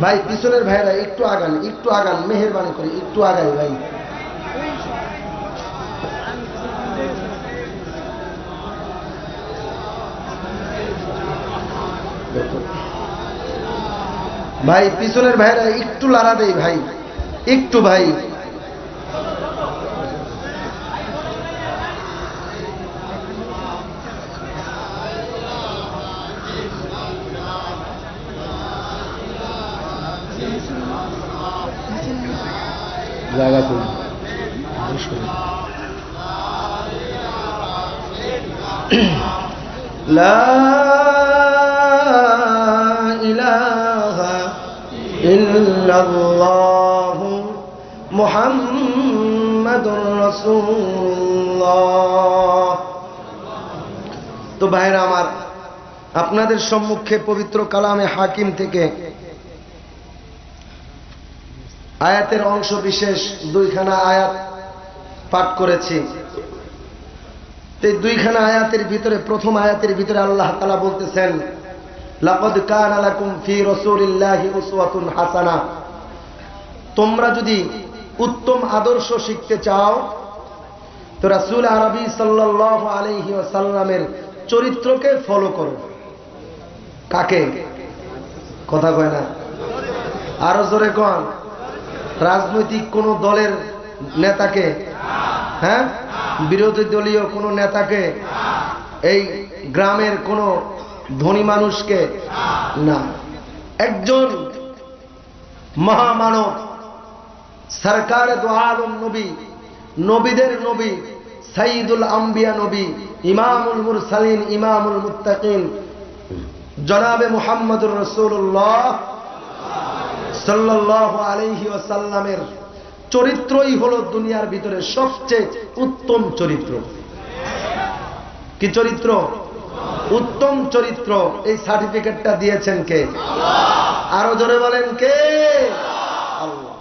ভাই। পিছনের ভাইরা একটু আগান, একটু আগান, মেহেরবানি করে একটু আগাই ভাই। ভাই পিছনের ভাইরা একটু লাড়া দেই ভাই, একটু ভাই। জায়গা করি লা ইলাহা ইল্লাল্লাহু মুহাম্মাদুর রাসূলুল্লাহ। তো ভাইরা আমার, আপনাদের সম্মুখে পবিত্র কালামে হাকিম থেকে আয়াতের অংশ বিশেষ দুইখানা আয়াত পাঠ করেছি। এই দুইখানা আয়াতের ভিতরে, প্রথম আয়াতের ভিতরে আল্লাহ তাআলা বলতেছেন লাকাদ কানা লাকুম ফি রাসূলিল্লাহি উসওয়াতুন হাসানা। তোমরা যদি উত্তম আদর্শ শিখতে চাও তো রাসূল আরবি সাল্লাল্লাহু আলাইহি ওয়াসাল্লামের চরিত্রকে ফলো করো। কাকে? কথা কয় না, আরো জোরে কোন? রাজনৈতিক কোন দলের নেতাকে? হ্যাঁ, বিরোধী দলীয় কোন নেতাকে? এই গ্রামের কোন ধনী মানুষকে? না, একজন মহামানব, সরকারে দো আলম নবী, নবীদের নবী, সাইয়্যিদুল আম্বিয়া নবী, ইমামুল মুরসালিন, ইমামুল মুত্তাকিন, জনাবে মুহাম্মদুর রাসূলুল্লাহ সাল্লাল্লাহু আলাইহি ওয়াসাল্লামের চরিত্রই হলো দুনিয়ার ভিতরে সবচেয়ে উত্তম চরিত্র। কি চরিত্র? উত্তম চরিত্র। এই সার্টিফিকেটটা দিয়েছেন কে? আরো জোরে বলেন কে? আল্লাহ।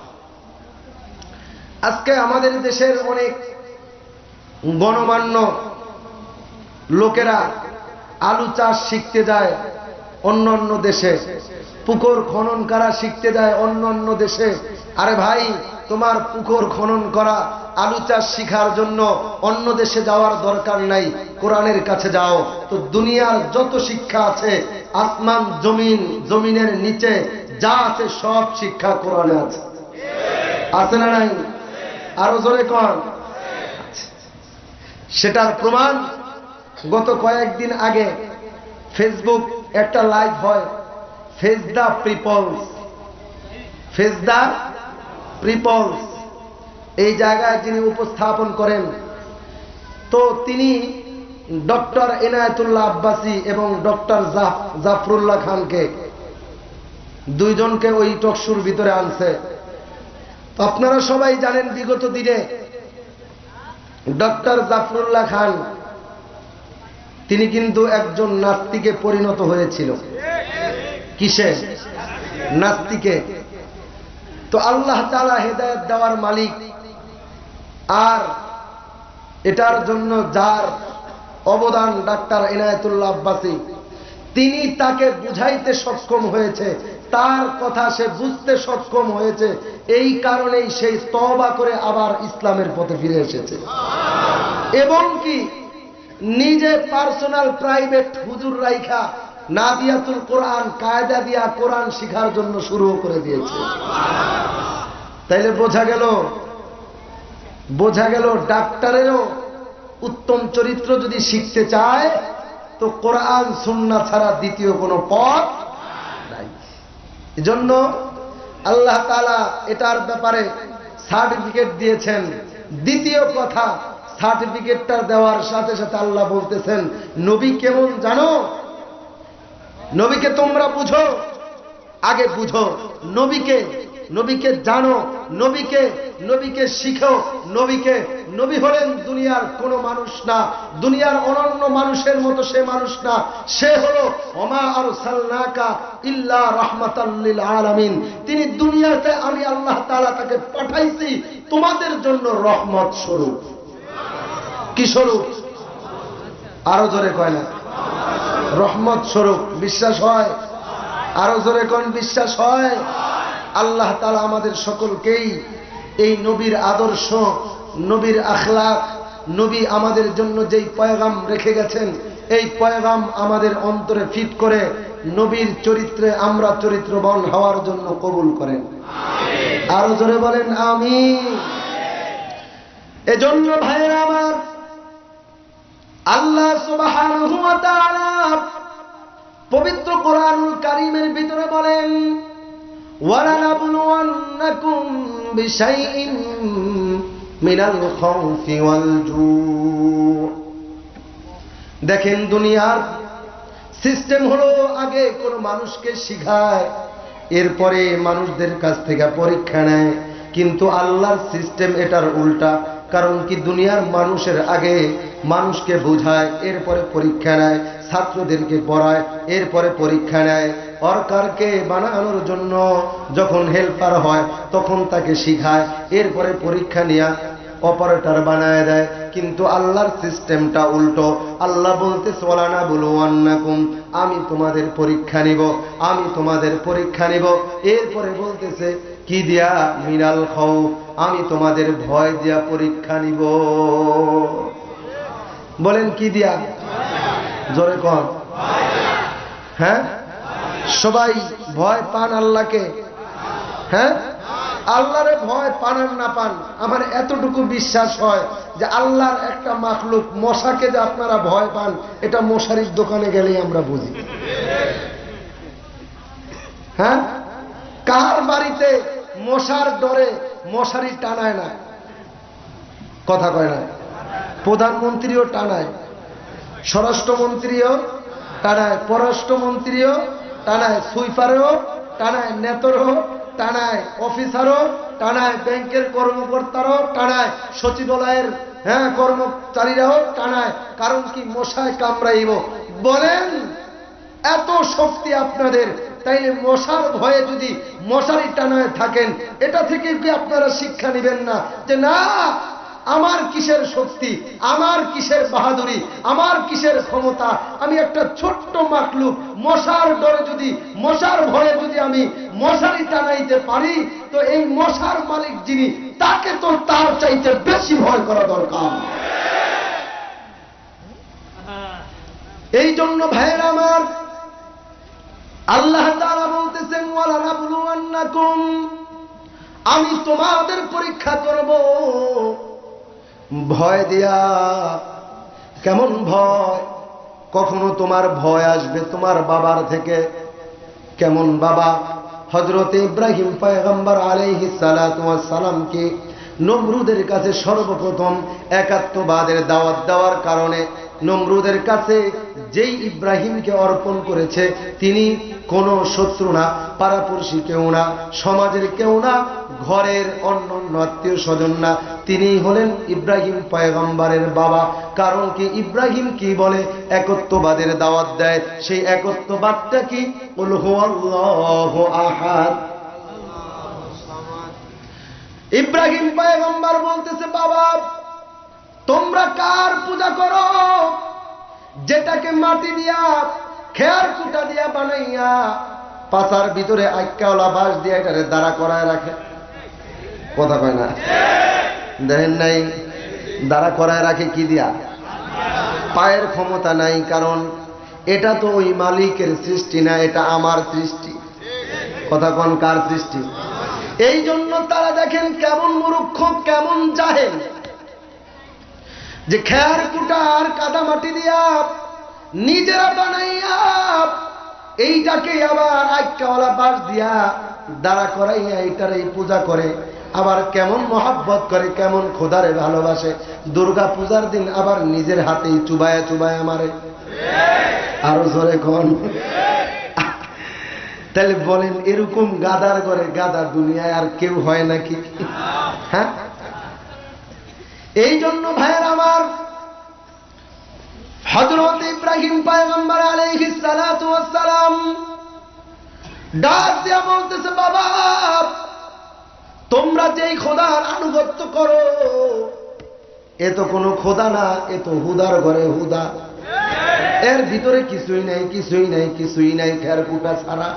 আজকে আমাদের দেশের অনেক গণমান্য লোকেরা আলু চাষ শিখতে যায় অন্য অন্য দেশে, পুকুর খনন করা শিখতে যায় অন্য অন্য দেশে। আরে ভাই, তোমার পুকুর খনন করা, আলু চাষ শিখার জন্য অন্য দেশে যাওয়ার দরকার নাই, কোরআনের কাছে যাও। তো দুনিয়ার যত শিক্ষা আছে, আসমান জমিন, জমিনের নিচে যা আছে সব শিক্ষা কোরআনে আছে। আছে না নাই? আরো জোরে কোন? সেটার প্রমাণ গত কয়েকদিন আগে ফেসবুক একটা লাইভ হয়, face the peoples, face the peoples. এই জায়গায় যিনি উপস্থাপন করেন, তো তিনি ডক্টর এনায়েতুল্লাহ আব্বাসী এবং ডক্টর জাফরুল্লাহ খানকে, দুইজনকে ওই টকশুর ভিতরে আনছে। তো আপনারা সবাই জানেন বিগত দিনে ডক্টর জাফরুল্লাহ খান তিনি কিন্তু একজন নাস্তিকে পরিণত হয়েছিল। কিসে? নাস্তিকে। তো আল্লাহ তাআলা হেদায়েত দেওয়ার মালিক, আর এটার জন্য যার অবদান ডাক্তার এনায়েতুল্লাহ আব্বাসী, তিনি তাকে বুঝাইতে সক্ষম হয়েছে, তার কথা সে বুঝতে সক্ষম হয়েছে। এই কারণেই সেই তওবা করে আবার ইসলামের পথে ফিরে এসেছে, এবং কি নিজে পার্সোনাল প্রাইভেট হুজুর রাইখা নাদিয়াতুল কোরআন কায়দা দিয়া কোরআন শিখার জন্য শুরু করে দিয়েছে। তাইলে বোঝা গেল ডাক্তারেরও উত্তম চরিত্র যদি শিখতে চায় তো কোরআন সুন্নাহ ছাড়া দ্বিতীয় কোনো পথ নাই। এজন্য আল্লাহ তাআলা এটার ব্যাপারে সার্টিফিকেট দিয়েছেন। দ্বিতীয় কথা, সার্টিফিকেটটা দেওয়ার সাথে সাথে আল্লাহ বলতেছেন নবী কেমন জানো? নবীকে তোমরা বুঝো, আগে বুঝো নবীকে জানো, নবীকে শিখো। নবী হলেন দুনিয়ার কোন মানুষ না, দুনিয়ার অনন্য মানুষের মতো সে মানুষ না। সে হলো ওমা আরসালনাকা ইল্লা রাহমাতাল লিল আলামিন। তিনি দুনিয়াতে আমি আল্লাহ তাআলা তাকে পাঠাইছি তোমাদের জন্য রহমত স্বরূপ। কি স্বরূপ? আরো জোরে কয় না? রহমত স্বরূপ। বিশ্বাস হয়? আরো জোরে কোন বিশ্বাস হয়? আল্লাহ তাআলা আমাদের সকলকেই এই নবীর আদর্শ, নবীর আখলাক, নবী আমাদের জন্য যেই পয়গাম রেখে গেছেন এই পয়গাম আমাদের অন্তরে ফিট করে নবীর চরিত্রে আমরা চরিত্রবান হওয়ার জন্য কবুল করেন। আরো জোরে বলেন আমিন। এজন্য ভাইরা আমার, আল্লাহ সুবহানাহু ওয়া তাআলা পবিত্র কোরআনুল কারীমের ভিতরে বলেন ওয়ালানাবলুওয়ান্নাকুম বিশাইইন মিনাল খাউফি ওয়াল জু। দেখেন দুনিয়ার সিস্টেম হলো আগে কোন মানুষকে শিখায়, এরপরে মানুষদের কাছ থেকে পরীক্ষা নেয়। কিন্তু আল্লাহর সিস্টেম এটার উল্টা। কারণ কি, দুনিয়ার মানুষের আগে মানুষকে বোঝায়, এরপরে পরীক্ষা নেয়, ছাত্রদেরকে পড়ায়, এরপরে পরীক্ষা নেয়। ওয়ার্কারকে বানানোর জন্য যখন হেল্পার হয় তখন তাকে শিখায়, এরপরে পরীক্ষা নিয়ে অপারেটর বানায় দেয়। কিন্তু আল্লাহর সিস্টেমটা উল্টো। আল্লাহ বলতেছে ওয়ালানাবলুওয়ান্নাকুম, আমি তোমাদের পরীক্ষা নিব, আমি তোমাদের পরীক্ষা নিব। এরপরে বলতেছে কি দিয়া? মিনাল খাউফ, আমি তোমাদের ভয় দিয়া পরীক্ষা নিব। বলেন কি দিয়া? জোরে কর। হ্যাঁ, সবাই ভয় পান আল্লাহকে? হ্যাঁ, আল্লাহরে ভয় পান আর না পান, আমার এতটুকু বিশ্বাস হয় যে আল্লাহর একটা মাখলুক মশাকে যে আপনারা ভয় পান এটা মশারির দোকানে গেলেই আমরা বুঝি। হ্যাঁ, কার বাড়িতে মশার ডরে মশারি টানায় না? কথা কয় না? প্রধানমন্ত্রীও টানায়, স্বরাষ্ট্রমন্ত্রীও টানায়, পররাষ্ট্রমন্ত্রীও টানায়, সুইপারও টানায়, নেতারও টানায়, অফিসারও টানায়, ব্যাংকের কর্মকর্তারাও টানায়, সচিবালয়ের কর্মচারীরাও টানায়। কারণ কি? মশায় কামড়াইব। বলেন এত শক্তি আপনাদের, তাইলে মশার ভয়ে যদি মশারি টানায় থাকেন, এটা থেকে কি আপনারা শিক্ষা নেবেন না যে না আমার কিসের শক্তি, আমার কিসের বাহাদুরি, আমার কিসের ক্ষমতা? আমি একটা ছোট্ট মাখলুক, মশার ডরে যদি, মশার ভয়ে যদি আমি মশারি টানাইতে পারি, তো এই মশার মালিক যিনি তাকে তো তার চাইতে বেশি ভয় করা দরকার। এই জন্য ভাইয়েরা আমার, আল্লাহ তাআলা বলতেছেন ওয়ালানাবলুওয়ান্নাকুম, আমি তোমাদের পরীক্ষা করব ভয় দিয়া। কেমন ভয়? কখনো তোমার ভয় আসবে তোমার বাবার থেকে। কেমন বাবা? হযরত ইব্রাহিম পয়গম্বর আলাইহিস সালাতু ওয়াস সালামকে নমরুদের কাছে সর্বপ্রথম একাত্মবাদের দাওয়াত দেওয়ার কারণে নমরুদের কাছে যেই ইব্রাহিমকে অর্পণ করেছে তিনি কোনো শত্রু না, পাড়াপড়শি কেউ না, সমাজের কেউ না, ঘরের অন্য আত্মীয় স্বজন না, তিনি হলেন ইব্রাহিম পয়গম্বরের বাবা। কারণ কি? ইব্রাহিম কি বলে? একত্ববাদের দাওয়াত দেয়। সেই একত্ববাদটা কি? কুল হুয়াল্লাহু আহাদ। ইব্রাহিম পয়গম্বর বলতেছে বাবা তোমরা কার পূজা করো? যেটাকে মাটি দিয়া খেয়ার কুটা দিয়া বানাইয়া পাতার ভিতরে আইক্কাওয়ালা বাঁশ দিয়া এটারে দাঁড়া করায় রাখে। কথা কয় না? দেখেন নাই? দাঁড়া করায় রাখে কি দিয়া? পায়ের ক্ষমতা নাই, কারণ এটা তো ওই মালিকের সৃষ্টি না, এটা আমার সৃষ্টি। কথা কোন? কার সৃষ্টি? এই জন্য তারা দেখেন মূর্খ কেমন জাহেল যে খেয়ার কুটা আর কাদা মাটি দিয়া নিজেরা বানাইয়া এইটাকে আবার আইকাওয়ালা বাঁশ দিয়া দাঁড়া করাইয়া এইটার এই পূজা করে, আবার কেমন মহাব্বত করে, কেমন খোদারে ভালোবাসে। দুর্গা পূজার দিন আবার নিজের হাতেই চুবায়া চুবায়া মারে। আরো জোরে কোন। তাহলে বলেন এরকম গাদার ঘরে গাদা দুনিয়ায় আর কেউ হয় নাকি? হ্যাঁ, এই জন্য ভাইয়ের আমার হযরত ইব্রাহিম পয়গম্বর আলাইহিস সালাতু ওয়াস সালাম ডাক দিয়া বলতেছে, বাবা তোমরা যেই খোদার আনুগত্য করো এ তো কোনো খোদা না, এ তো হুদার ঘরে হুদা। এর ভিতরে কিছুই নাই, কিছুই নাই, কিছুই নাই, খের কুটা ছাড়া।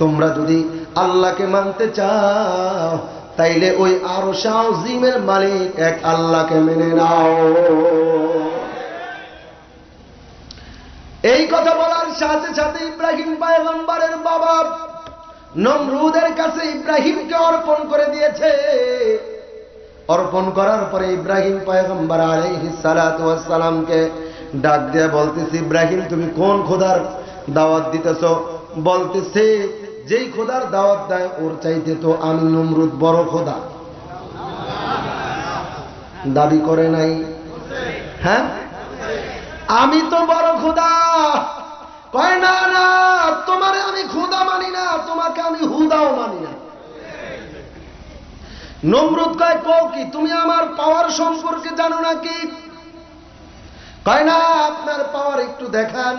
তোমরা যদি আল্লাহকে মানতে চাও তাইলে ওই আরশ আজিমের মালিক এক আল্লাহকে মেনে নাও। এই কথা বলার সাথে সাথে ইব্রাহিম পয়গম্বরের বাবা নমরুদের কাছে ইব্রাহিমকে অর্পণ করে দিয়েছে। অর্পণ করার পরে ইব্রাহিম পয়গম্বর আলাইহিস সালাতু ওয়াস সালামকে ডাক দিয়ে বলতেছে, ইব্রাহিম তুমি কোন খোদার দাওয়াত দিতেছো? বলতেছে যেই খোদার দাওয়াত দেয় ওর চাইতে তো আমি নমরুদ বড় খোদা। দাবি করে নাই? হ্যাঁ, আমি তো বড় খোদা। কয় না না, তোমারে আমি খোদা মানি না, তোমাকে আমি হুদাও মানি না। নমরুদ কয় কও কি, তুমি আমার পাওয়ার সম্পর্কে জানো নাকি? কয় না, আপনার পাওয়ার একটু দেখান।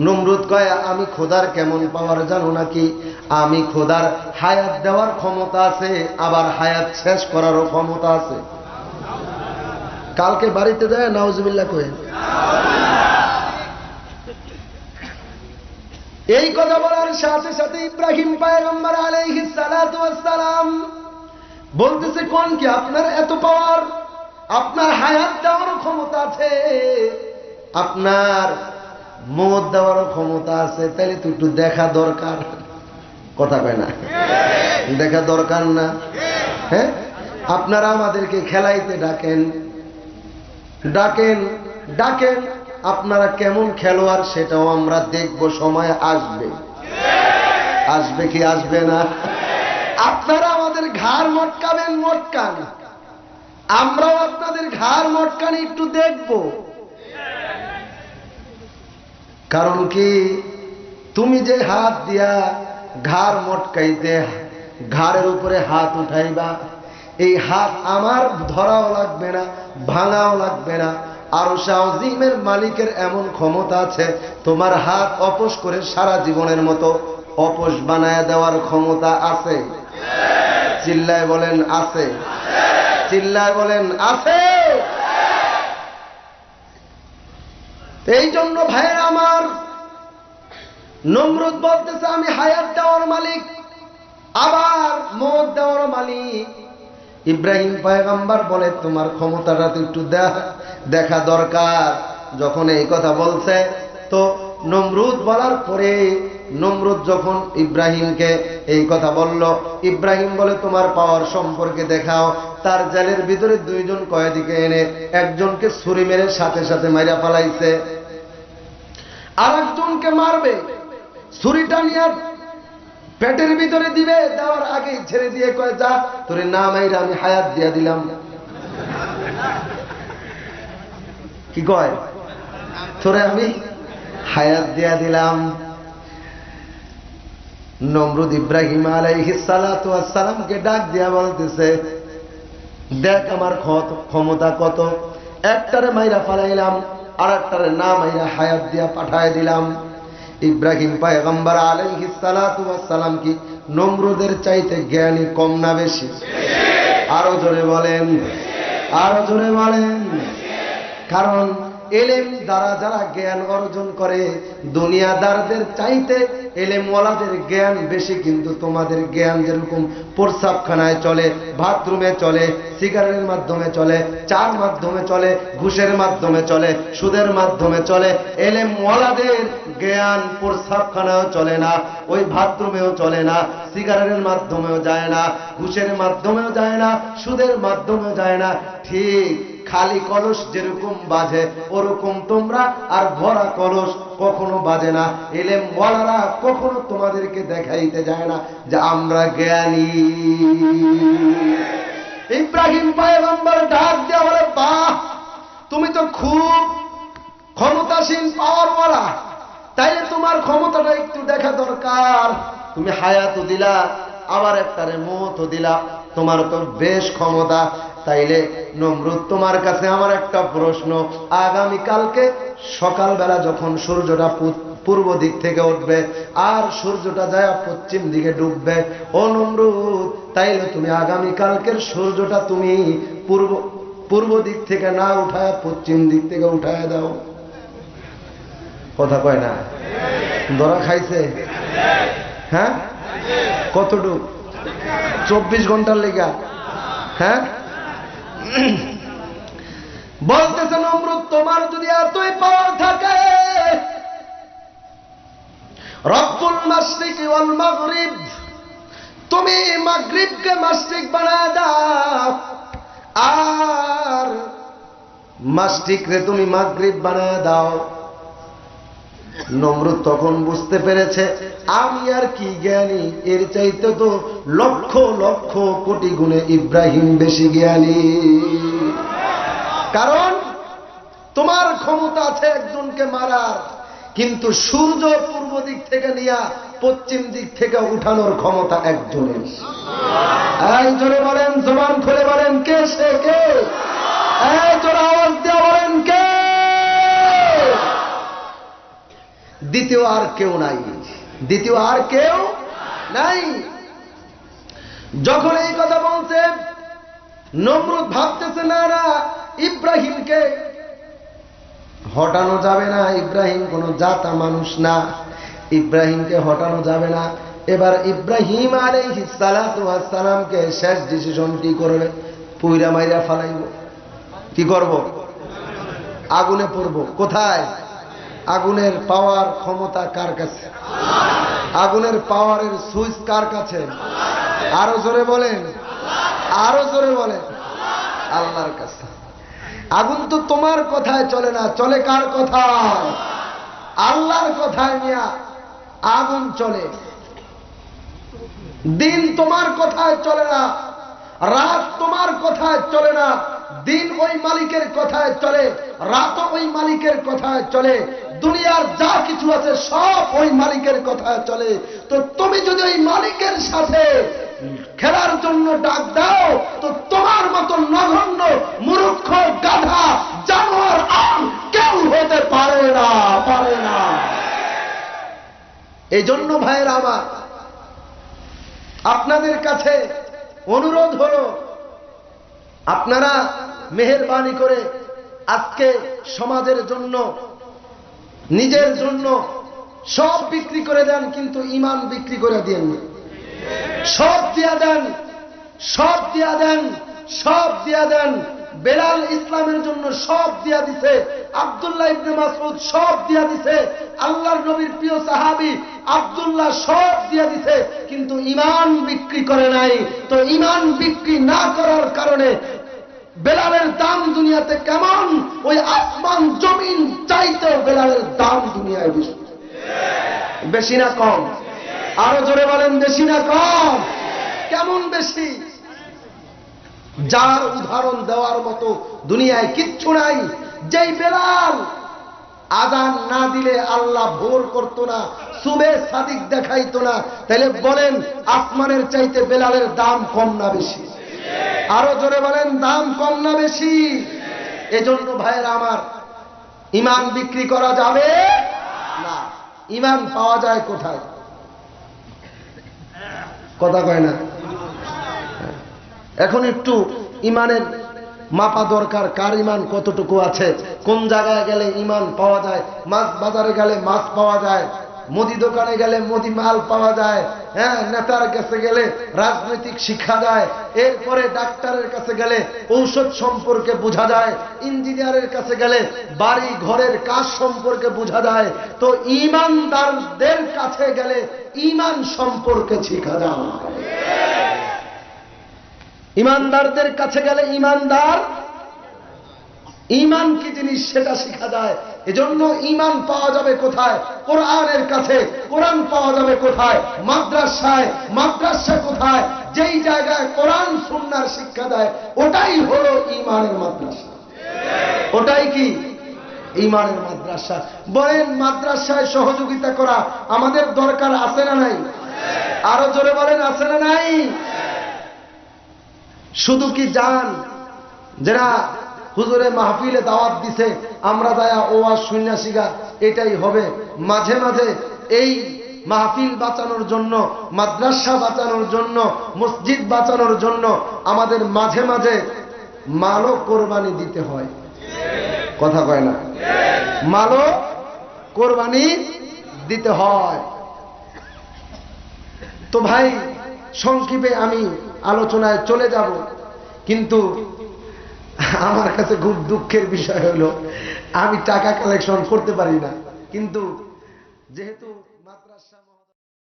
নমরুদ কয় আমি খোদার কেমন পাওয়ার জানো নাকি? আমি খোদার হায়াত দেওয়ার ক্ষমতা আছে, আবার হায়াত শেষ করারও ক্ষমতা আছে। কালকে বাড়িতে যায় নাউজুবিল্লাহ কয়ে এই কথা বলার সাথে সাথে ইব্রাহিম পয়গম্বর আলাইহিস সালাতু ওয়াস সালাম বলতেছে, কোন কি আপনার এত পাওয়ার? আপনার হায়াত দেওয়ার ক্ষমতা আছে, আপনার মত দেওয়ার ক্ষমতা আছে, তাইলে তো একটু দেখা দরকার। কথা কয় না? দেখা দরকার না? হ্যাঁ, আপনারা আমাদেরকে খেলাইতে ডাকেন, ডাকেন ডাকেন, আপনারা কেমন খেলোয়াড় সেটাও আমরা দেখব, সময় আসবে। আসবে কি আসবে না? আপনারা আমাদের ঘাড় মটকাবেন, মটকান, আমরাও আপনাদের ঘাড় মটকানি একটু দেখব। কারণ কি, তুমি যে হাত দিয়া ঘাড় মটকাইতে, ঘাড়ের উপরে হাত উঠাইবা, এই হাত আমার ধরাও লাগবে না, ভাঙাও লাগবে না। আরশ আজিমের মালিকের এমন ক্ষমতা আছে, তোমার হাত অপস করে সারা জীবনের মতো অপস বানায় দেওয়ার ক্ষমতা আছে। চিল্লায় বলেন আছে, চিল্লায় বলেন আছে। এই জন্য ভাইয়ের আমার, নমরুদ বলতেছে আমি হায়াত দেওয়ার মালিক, আবার মত দেওয়ার মালিক। ইব্রাহিম পয়গম্বর বলে তোমার ক্ষমতাটা তো একটু দেখা দরকার। যখন এই কথা বলছে তো নমরুদ বলার পরে, নমরুদ যখন ইব্রাহিমকে এই কথা বলল, ইব্রাহিম বলে তোমার পাওয়ার সম্পর্কে দেখাও। তার জেলের ভিতরে দুইজন কয়েদিকে এনে একজনকে ছুরি মেরে সাথে সাথে মাইরা ফেলাইছে, আর একজনকে মারবে, ছুরিটা নিয়ে পেটের ভিতরে দিবে, দেওয়ার আগে ছেড়ে দিয়ে কয় যা, তোরে না মাইরা আমি হায়াত দিয়া দিলাম। কি কয়? তোরে আমি হায়াত দিয়া দিলাম। নমরুদ ইব্রাহিম আলাইহিস সালাতু ওয়াস সালামকে ডাক দিয়া বলতেছে, দেখ আমার ক্ষমতা কত, একটারে মাইরা ফালাইলাম, আর একটারে না মাইরা হায়াত দিয়া পাঠায় দিলাম। ইব্রাহিম পয়গম্বর আলাইহিস সালাতু ওয়াস সালাম কি নমরুদের চাইতে জ্ঞানী কম না বেশি? আরো জোরে বলেন, আরো জোরে বলেন। কারণ এলেম দ্বারা যারা জ্ঞান অর্জন করে দুনিয়াদারদের চাইতে এলেমওয়ালাদের জ্ঞান বেশি। কিন্তু তোমাদের জ্ঞান যেরকম প্রস্রাবখানায় চলে, বাথরুমে চলে, সিগারেটের মাধ্যমে চলে, চার মাধ্যমে চলে, ঘুষের মাধ্যমে চলে, সুদের মাধ্যমে চলে, এলেমওয়ালাদের জ্ঞান প্রস্রাবখানায়ও চলে না, ওই বাথরুমেও চলে না, সিগারেটের মাধ্যমেও যায় না, ঘুষের মাধ্যমেও যায় না, সুদের মাধ্যমেও যায় না। ঠিক খালি কলস যেরকম বাজে ওরকম তোমরা, আর ভরা কলস কখনো বাজে না। এলেমওয়ালারা কখনো তোমাদেরকে দেখাইতে যায় না যে আমরা জ্ঞানী। ইব্রাহিম পয়গম্বর ডাক দেয়া বলে, বাহ, তুমি তো খুব ক্ষমতাসীন, পাওয়ারওয়ালা, তাইলে তোমার ক্ষমতাটা একটু দেখা দরকার। তুমি হায়াতও দিলা, আবার একটারে মওতও দিলা, তোমার তো বেশ ক্ষমতা। তাইলে নমরুদ, তোমার কাছে আমার একটা প্রশ্ন, আগামীকালকে সকালবেলা যখন সূর্যটা পূর্ব দিক থেকে উঠবে আর সূর্যটা যায় পশ্চিম দিকে ডুববে, ও নমরুদ, তাইলে তুমি আগামীকালকের সূর্যটা তুমি পূর্ব দিক থেকে না উঠায় পশ্চিম দিক থেকে উঠায় দাও। কথা কয় না? ধরা খাইছে? হ্যাঁ, কতটুক? 24 ঘন্টার লেগা? হ্যাঁ, বলতেছে নমরুদ, তোমার যদি এতই পাওয়ার থাকে, রব্বুল মাশরিক ওয়াল মাগরিব, তুমি মাগরিবকে মাশরিক বানায় দাও, আর মাশরিকরে তুমি মাগরিব বানায় দাও। নমরুদ তখন বুঝতে পেরেছে, আমি আর কি জ্ঞানী, এর চাইতে তো লক্ষ লক্ষ কোটি গুণে ইব্রাহিম বেশি জ্ঞানী। কারণ তোমার ক্ষমতা আছে একজনকে মারার, কিন্তু সূর্য পূর্ব দিক থেকে নিয়ে পশ্চিম দিক থেকে উঠানোর ক্ষমতা একজনের। এই জোরে বলেন, জবান খুলে বলেন, কে সে? কে? এই জোরে আওয়াজ দিয়ে বলেন, কে? দ্বিতীয় আর কেউ নাই, দ্বিতীয় আর কেউ নাই। যখন এই কথা বলছে, নমরুদ ভাবতেছে, না না, ইব্রাহিমকে হটানো যাবে না, ইব্রাহিম কোন জাতা মানুষ না, ইব্রাহিমকে হটানো যাবে না। এবার ইব্রাহিম আলাইহিস সালাতু ওয়াস সালামকে শেষ ডিসিশন কি করবে? পুইরা মাইরা ফালাইব। কি করব? আগুনে পড়ব। কোথায়? আগুনের পাওয়ার ক্ষমতা কার কাছে? আগুনের পাওয়ারের সুইচ কার কাছে? আরো জোরে বলেন, আরো জোরে বলেন, আল্লাহর কাছে। আগুন তো তোমার কথায় চলে না, চলে কার কথায়? আল্লাহর কথায় নিয়া আগুন চলে। দিন তোমার কথায় চলে না, রাত তোমার কথায় চলে না, দিন ওই মালিকের কথায় চলে, রাত ওই মালিকের কথায় চলে, দুনিয়ার যা কিছু আছে সব ওই মালিকের কথায় চলে। তো তুমি যদি ওই মালিকের সাথে খেলার জন্য ডাক দাও, তো তোমার মতো নগণ্য মূর্খ গাধা জানোয়ার আর কেউ হতে পারে না, পারে না। এই জন্য ভাইয়েরা আমার, আপনাদের কাছে অনুরোধ হলো, আপনারা মেহেরবানি করে আজকে সমাজের জন্য, নিজের জন্য সব বিক্রি করে দেন, কিন্তু ঈমান বিক্রি করে দেন না। সব দিয়া দেন, সব দিয়া দেন, সব দিয়া দেন। বেলাল ইসলামের জন্য সব দিয়া দিছে, আব্দুল্লাহ ইবনে মাসউদ সব দিয়া দিছে, আল্লাহর নবীর প্রিয় সাহাবী আব্দুল্লাহ সব দিয়া দিছে, কিন্তু ঈমান বিক্রি করে নাই। তো ঈমান বিক্রি না করার কারণে বেলালের দাম দুনিয়াতে কেমন? ওই আসমান জমিন চাইতে বেলালের দাম দুনিয়ায় বেশি। বেশি না কম? আরো জোরে বলেন, বেশি না কম? কেমন বেশি? যার উদাহরণ দেওয়ার মতো দুনিয়ায় কিচ্ছু নাই। যেই বেলাল আযান না দিলে আল্লাহ ভোর করতো না, সুবে সাদিক দেখাইতো না, তাহলে বলেন আসমানের চাইতে বেলালের দাম কম না বেশি? আরো জোরে বলেন, দাম কম না বেশি? এজন্য ভাইয়েরা আমার, ঈমান বিক্রি করা যাবে না। ঈমান পাওয়া যায় কোথায়? কথা কয় না। এখন একটু ঈমানের মাপা দরকার কার ইমান কতটুকু আছে, কোন জায়গায় গেলে ইমান পাওয়া যায়। মাছ বাজারে গেলে মাছ পাওয়া যায়, মুদি দোকানে গেলে মুদি মাল পাওয়া যায়, হ্যাঁ, নেতার কাছে গেলে রাজনৈতিক শিক্ষা যায়, এরপরে ডাক্তারের কাছে গেলে ঔষধ সম্পর্কে বোঝা যায়, ইঞ্জিনিয়ারের কাছে গেলে বাড়ি ঘরের কাজ সম্পর্কে বোঝা যায়। তো ঈমানদারদের কাছে গেলে ঈমান সম্পর্কে শিখা যায়। ঈমানদারদের কাছে গেলে ঈমান কি জিনিস সেটা শিখা যায়। এজন্য ঈমান পাওয়া যাবে কোথায়? কোরআনের কাছে। কোরআন পাওয়া যাবে কোথায়? মাদ্রাসায়। মাদ্রাসা কোথায়? যেই জায়গায় কোরআন সুন্নাহর শিক্ষা দেয় ওটাই হলো ঈমানের মাদ্রাসা। ওটাই কি? ঈমানের মাদ্রাসা। বলেন, মাদ্রাসায় সহযোগিতা করা আমাদের দরকার আছে না নাই? আরো জোরে বলেন, আছে না নাই? শুধু কি জান যারা হুজুরে মাহফিলে দাওয়াত দিছে আমরা যায়া ওয়াজ শুনিয়া শিখা এটাই হবে? মাঝে মাঝে এই মাহফিল বাঁচানোর জন্য, মাদ্রাসা বাঁচানোর জন্য, মসজিদ বাঁচানোর জন্য আমাদের মাঝে মাঝে মালও কোরবানি দিতে হয়। কথা কয় না? মালও কোরবানি দিতে হয়। তো ভাই, সংক্ষেপে আমি আলোচনায় চলে যাব, কিন্তু আমার কাছে খুব দুঃখের বিষয় হলো আমি টাকা কালেকশন করতে পারি না। কিন্তু যেহেতু